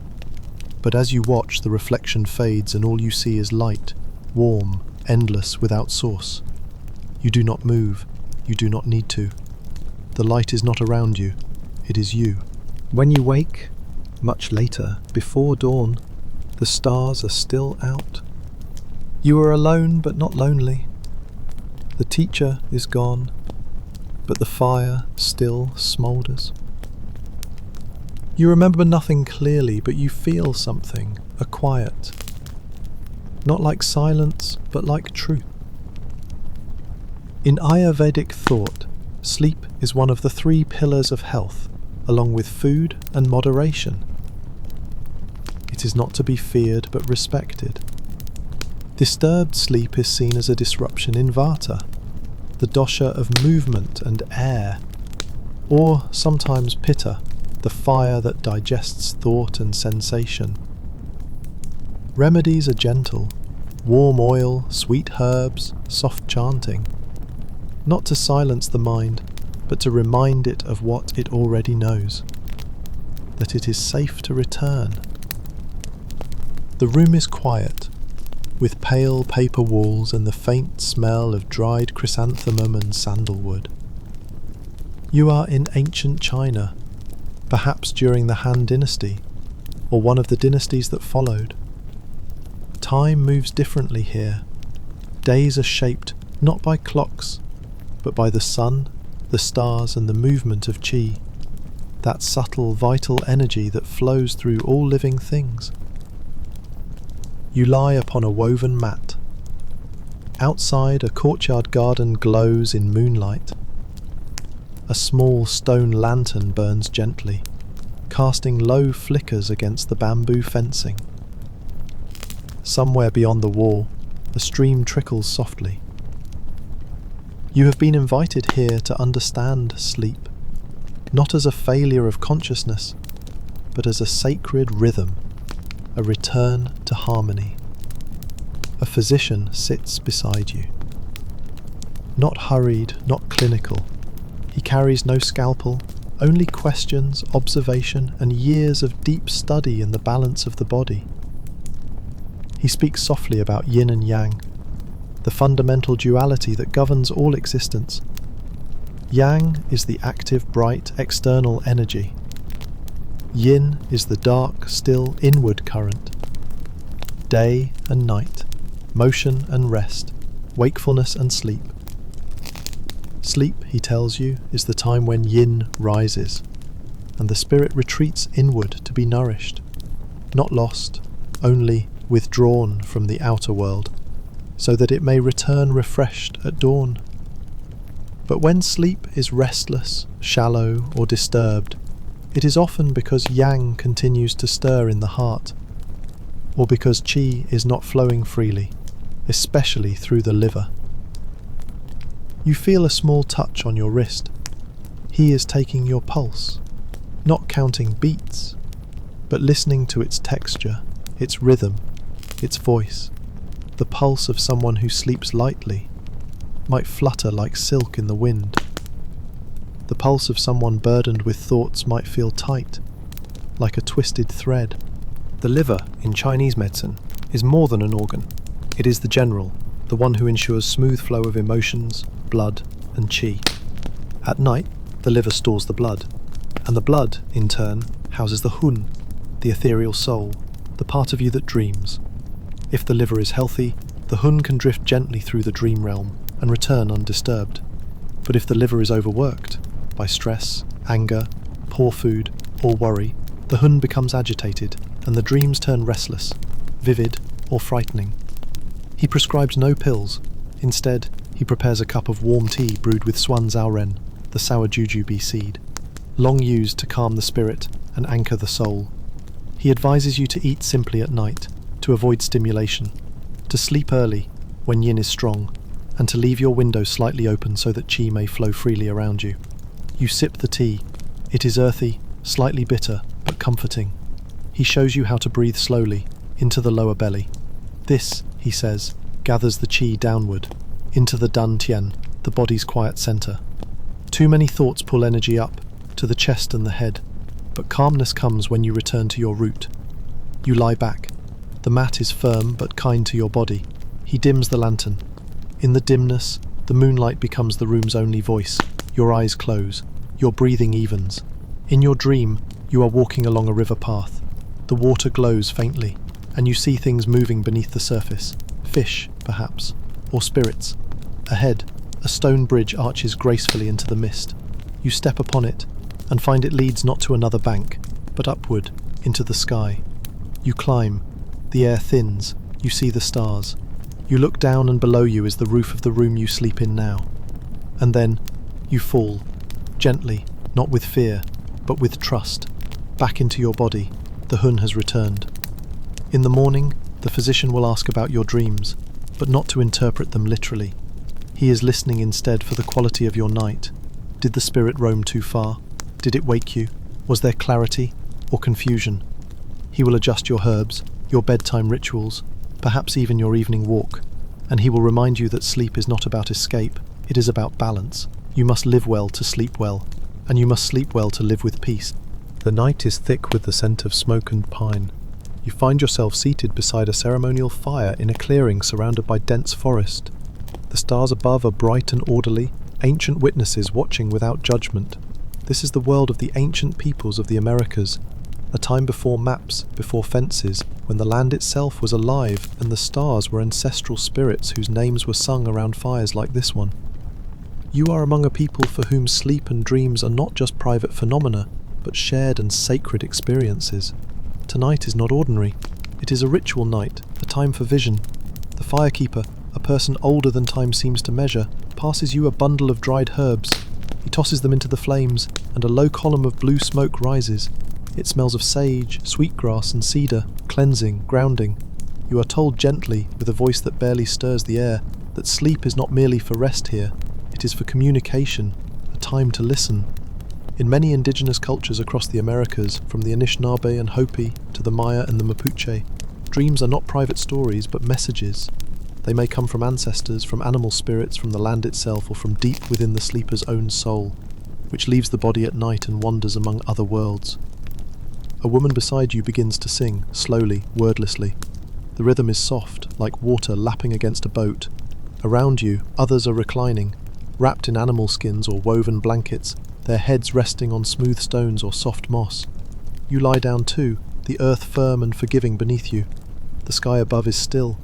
But as you watch, the reflection fades and all you see is light, warm, endless, without source. You do not move, you do not need to. The light is not around you, it is you. When you wake, much later, before dawn, the stars are still out. You are alone but not lonely. The teacher is gone, but the fire still smoulders. You remember nothing clearly, but you feel something, a quiet, not like silence, but like truth. In Ayurvedic thought, sleep is one of the 3 pillars of health, along with food and moderation. It is not to be feared but respected. Disturbed sleep is seen as a disruption in Vata, the dosha of movement and air, or sometimes Pitta, the fire that digests thought and sensation. Remedies are gentle: warm oil, sweet herbs, soft chanting. Not to silence the mind, but to remind it of what it already knows, that it is safe to return. The room is quiet, with pale paper walls and the faint smell of dried chrysanthemum and sandalwood. You are in ancient China, perhaps during the Han Dynasty, or one of the dynasties that followed. Time moves differently here. Days are shaped not by clocks, but by the sun, the stars, and the movement of qi, that subtle, vital energy that flows through all living things. You lie upon a woven mat. Outside, a courtyard garden glows in moonlight. A small stone lantern burns gently, casting low flickers against the bamboo fencing. Somewhere beyond the wall, a stream trickles softly. You have been invited here to understand sleep, not as a failure of consciousness, but as a sacred rhythm, a return to harmony. A physician sits beside you. Not hurried, not clinical. He carries no scalpel, only questions, observation, and years of deep study in the balance of the body. He speaks softly about yin and yang, the fundamental duality that governs all existence. Yang is the active, bright, external energy. Yin is the dark, still, inward current. Day and night, motion and rest, wakefulness and sleep. Sleep, he tells you, is the time when yin rises, and the spirit retreats inward to be nourished, not lost, only withdrawn from the outer world, so that it may return refreshed at dawn. But when sleep is restless, shallow, or disturbed, it is often because yang continues to stir in the heart, or because qi is not flowing freely, especially through the liver. You feel a small touch on your wrist. He is taking your pulse, not counting beats, but listening to its texture, its rhythm, its voice. The pulse of someone who sleeps lightly might flutter like silk in the wind. The pulse of someone burdened with thoughts might feel tight, like a twisted thread. The liver, in Chinese medicine, is more than an organ. It is the general, the one who ensures smooth flow of emotions, blood, and qi. At night, the liver stores the blood, and the blood, in turn, houses the hun, the ethereal soul, the part of you that dreams. If the liver is healthy, the hun can drift gently through the dream realm and return undisturbed. But if the liver is overworked by stress, anger, poor food, or worry, the hun becomes agitated and the dreams turn restless, vivid, or frightening. He prescribes no pills. Instead, he prepares a cup of warm tea brewed with swan zhaoren, the sour jujube seed, long used to calm the spirit and anchor the soul. He advises you to eat simply at night, to avoid stimulation, to sleep early when yin is strong, and to leave your window slightly open so that qi may flow freely around you. You sip the tea. It is earthy, slightly bitter, but comforting. He shows you how to breathe slowly, into the lower belly. This, he says, gathers the qi downward, into the dan tian, the body's quiet center. Too many thoughts pull energy up, to the chest and the head, but calmness comes when you return to your root. You lie back. The mat is firm but kind to your body. He dims the lantern. In the dimness, the moonlight becomes the room's only voice. Your eyes close. Your breathing evens. In your dream, you are walking along a river path. The water glows faintly, and you see things moving beneath the surface. Fish, perhaps, or spirits. Ahead, a stone bridge arches gracefully into the mist. You step upon it, and find it leads not to another bank, but upward, into the sky. You climb. The air thins. You see the stars. You look down and below you is the roof of the room you sleep in now. And then you fall, gently, not with fear, but with trust, back into your body. The Hun has returned. In the morning, the physician will ask about your dreams, but not to interpret them literally. He is listening instead for the quality of your night. Did the spirit roam too far? Did it wake you? Was there clarity or confusion? He will adjust your herbs, your bedtime rituals, perhaps even your evening walk, and he will remind you that sleep is not about escape, it is about balance. You must live well to sleep well, and you must sleep well to live with peace. The night is thick with the scent of smoke and pine. You find yourself seated beside a ceremonial fire in a clearing surrounded by dense forest. The stars above are bright and orderly, ancient witnesses watching without judgment. This is the world of the ancient peoples of the Americas, a time before maps, before fences, when the land itself was alive and the stars were ancestral spirits whose names were sung around fires like this one. You are among a people for whom sleep and dreams are not just private phenomena, but shared and sacred experiences. Tonight is not ordinary. It is a ritual night, a time for vision. The firekeeper, a person older than time seems to measure, passes you a bundle of dried herbs. He tosses them into the flames, and a low column of blue smoke rises. It smells of sage, sweetgrass and cedar, cleansing, grounding. You are told gently, with a voice that barely stirs the air, that sleep is not merely for rest here, it is for communication, a time to listen. In many indigenous cultures across the Americas, from the Anishinaabe and Hopi to the Maya and the Mapuche, dreams are not private stories but messages. They may come from ancestors, from animal spirits, from the land itself, or from deep within the sleeper's own soul, which leaves the body at night and wanders among other worlds. A woman beside you begins to sing, slowly, wordlessly. The rhythm is soft, like water lapping against a boat. Around you, others are reclining, wrapped in animal skins or woven blankets, their heads resting on smooth stones or soft moss. You lie down too, the earth firm and forgiving beneath you. The sky above is still.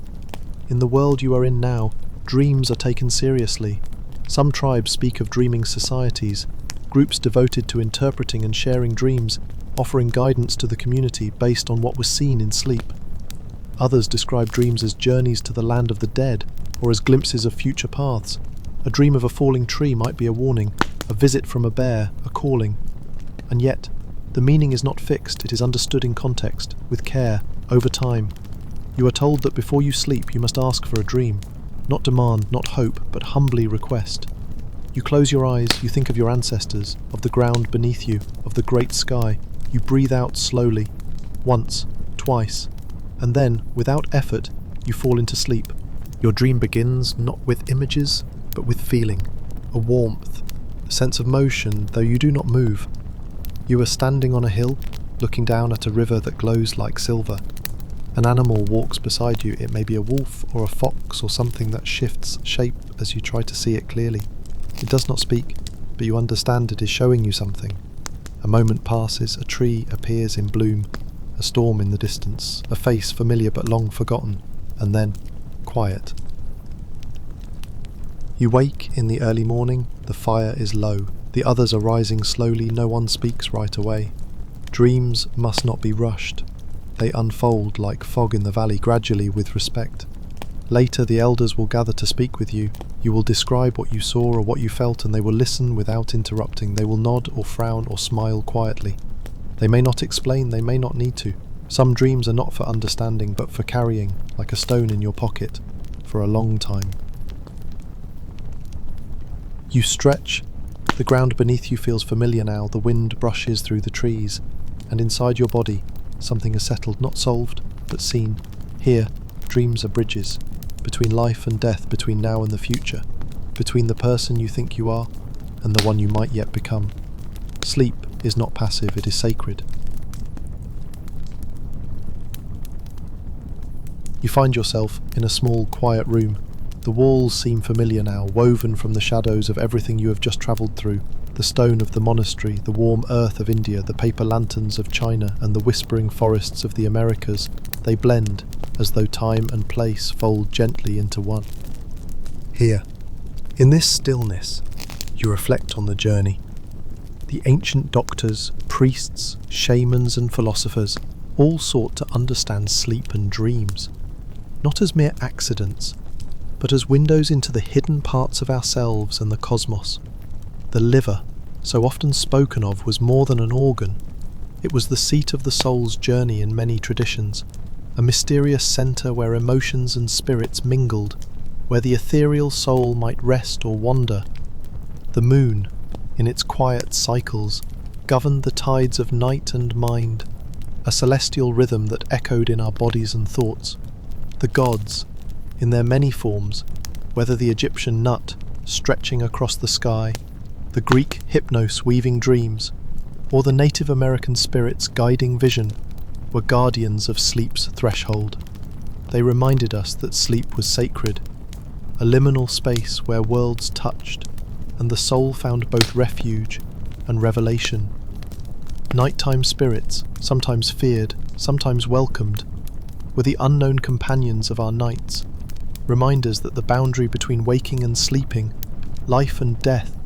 In the world you are in now, dreams are taken seriously. Some tribes speak of dreaming societies, groups devoted to interpreting and sharing dreams, offering guidance to the community based on what was seen in sleep. Others describe dreams as journeys to the land of the dead, or as glimpses of future paths. A dream of a falling tree might be a warning, a visit from a bear, a calling. And yet, the meaning is not fixed, it is understood in context, with care, over time. You are told that before you sleep you must ask for a dream, not demand, not hope, but humbly request. You close your eyes, you think of your ancestors, of the ground beneath you, of the great sky. You breathe out slowly, once, twice, and then, without effort, you fall into sleep. Your dream begins not with images, but with feeling, a warmth, a sense of motion, though you do not move. You are standing on a hill, looking down at a river that glows like silver. An animal walks beside you. It may be a wolf or a fox or something that shifts shape as you try to see it clearly. It does not speak, but you understand it is showing you something. A moment passes, a tree appears in bloom, a storm in the distance, a face familiar but long forgotten, and then quiet. You wake in the early morning, the fire is low, the others are rising slowly, no one speaks right away. Dreams must not be rushed. They unfold like fog in the valley, gradually with respect. Later the elders will gather to speak with you. You will describe what you saw or what you felt, and they will listen without interrupting. They will nod or frown or smile quietly. They may not explain, they may not need to. Some dreams are not for understanding, but for carrying, like a stone in your pocket, for a long time. You stretch. The ground beneath you feels familiar now. The wind brushes through the trees, and inside your body, something is settled, not solved, but seen. Here, dreams are bridges, between life and death, between now and the future, between the person you think you are and the one you might yet become. Sleep is not passive, it is sacred. You find yourself in a small, quiet room. The walls seem familiar now, woven from the shadows of everything you have just travelled through. The stone of the monastery, the warm earth of India, the paper lanterns of China, and the whispering forests of the Americas, they blend, as though time and place fold gently into one. Here, in this stillness, you reflect on the journey. The ancient doctors, priests, shamans and philosophers all sought to understand sleep and dreams. not as mere accidents, but as windows into the hidden parts of ourselves and the cosmos. The liver, so often spoken of, was more than an organ. It was the seat of the soul's journey in many traditions, a mysterious centre where emotions and spirits mingled, where the ethereal soul might rest or wander. The moon, in its quiet cycles, governed the tides of night and mind, a celestial rhythm that echoed in our bodies and thoughts. The gods, in their many forms, whether the Egyptian nut stretching across the sky, the Greek hypnos weaving dreams, or the Native American spirits guiding vision, were guardians of sleep's threshold. They reminded us that sleep was sacred, a liminal space where worlds touched, and the soul found both refuge and revelation. Nighttime spirits, sometimes feared, sometimes welcomed, were the unknown companions of our nights, reminders that the boundary between waking and sleeping, life and death,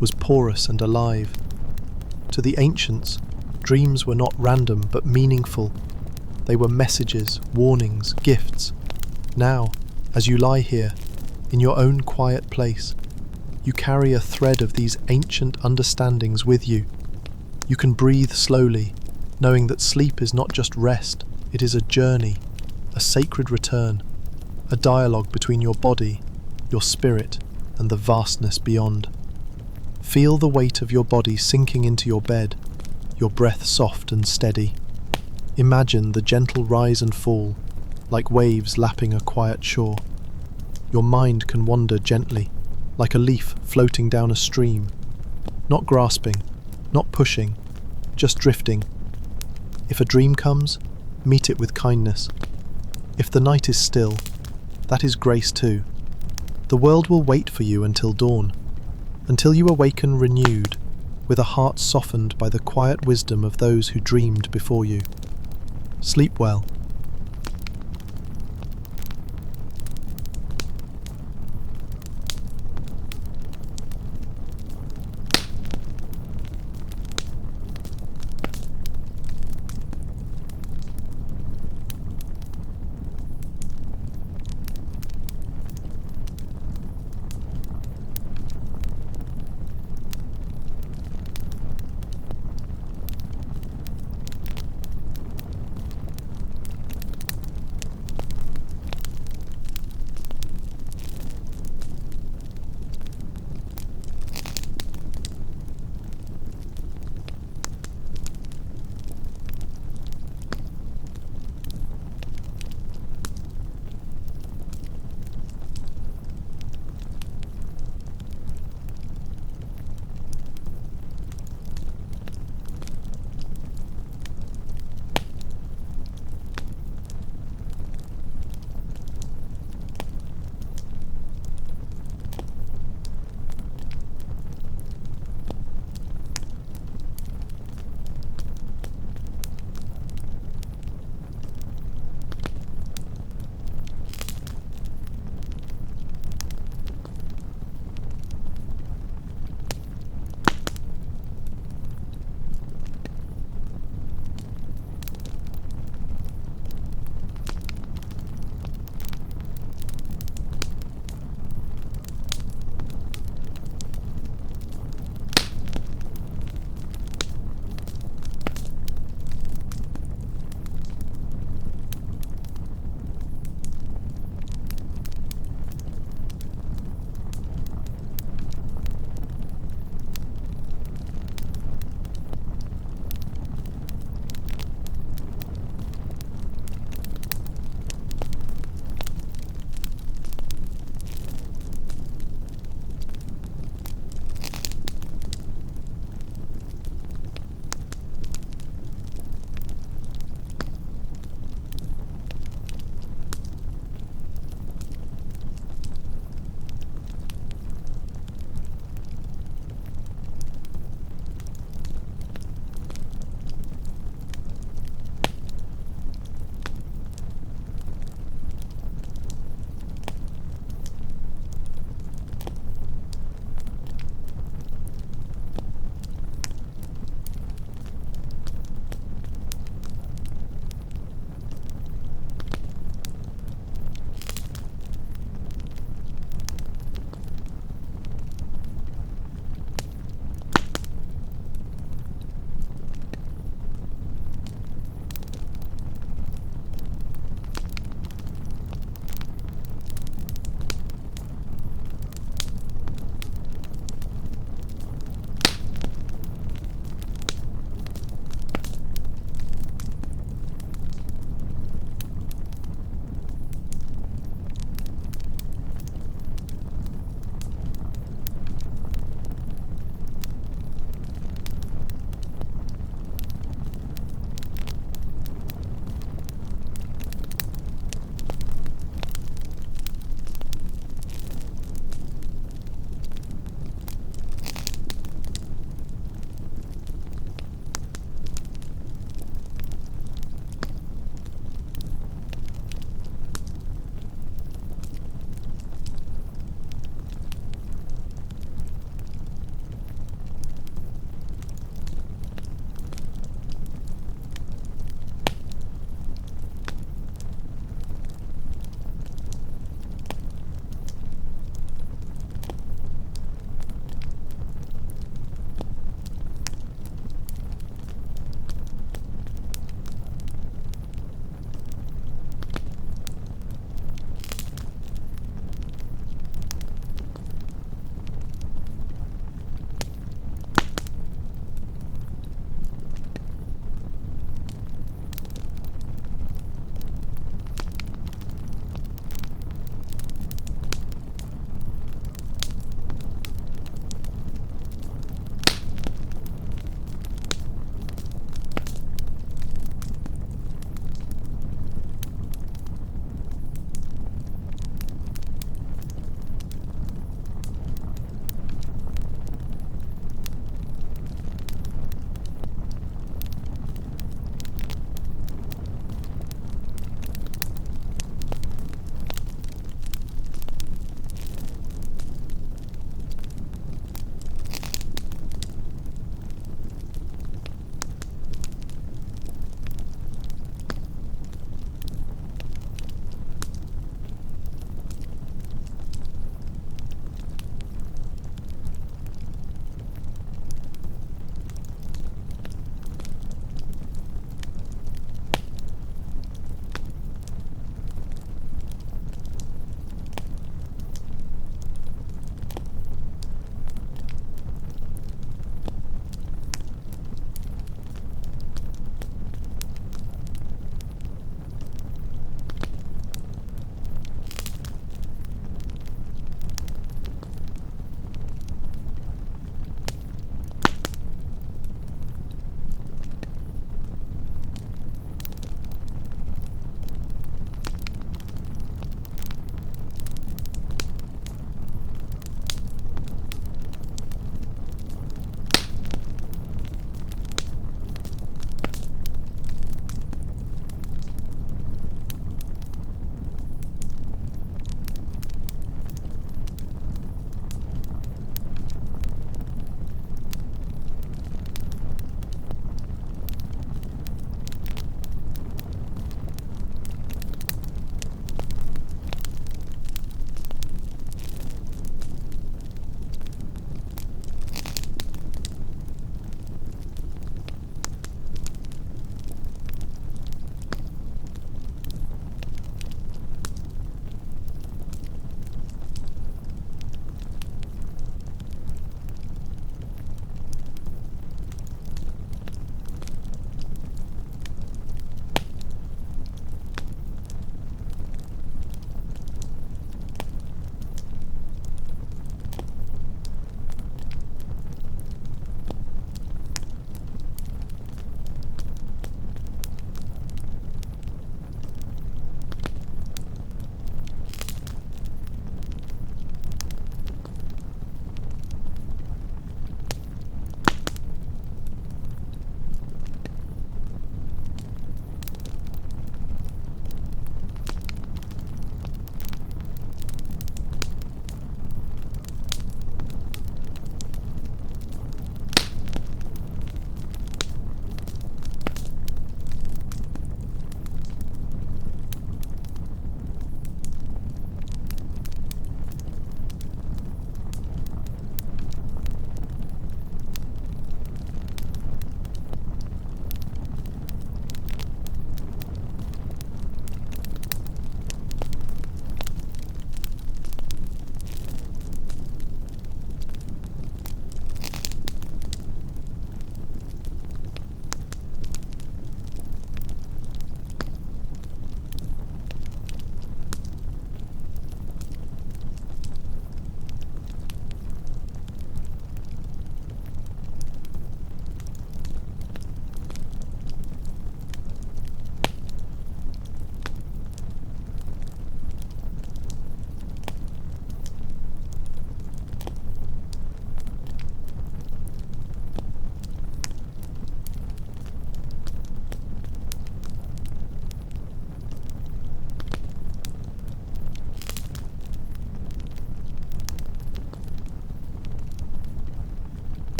was porous and alive. To the ancients, dreams were not random but meaningful. They were messages, warnings, gifts. Now, as you lie here, in your own quiet place, you carry a thread of these ancient understandings with you. You can breathe slowly, knowing that sleep is not just rest, it is a journey, a sacred return, a dialogue between your body, your spirit, and the vastness beyond. Feel the weight of your body sinking into your bed, your breath soft and steady. Imagine the gentle rise and fall, like waves lapping a quiet shore. Your mind can wander gently, like a leaf floating down a stream, not grasping, not pushing, just drifting. If a dream comes, meet it with kindness. If the night is still, that is grace too. The world will wait for you until dawn, until you awaken renewed, with a heart softened by the quiet wisdom of those who dreamed before you. Sleep well,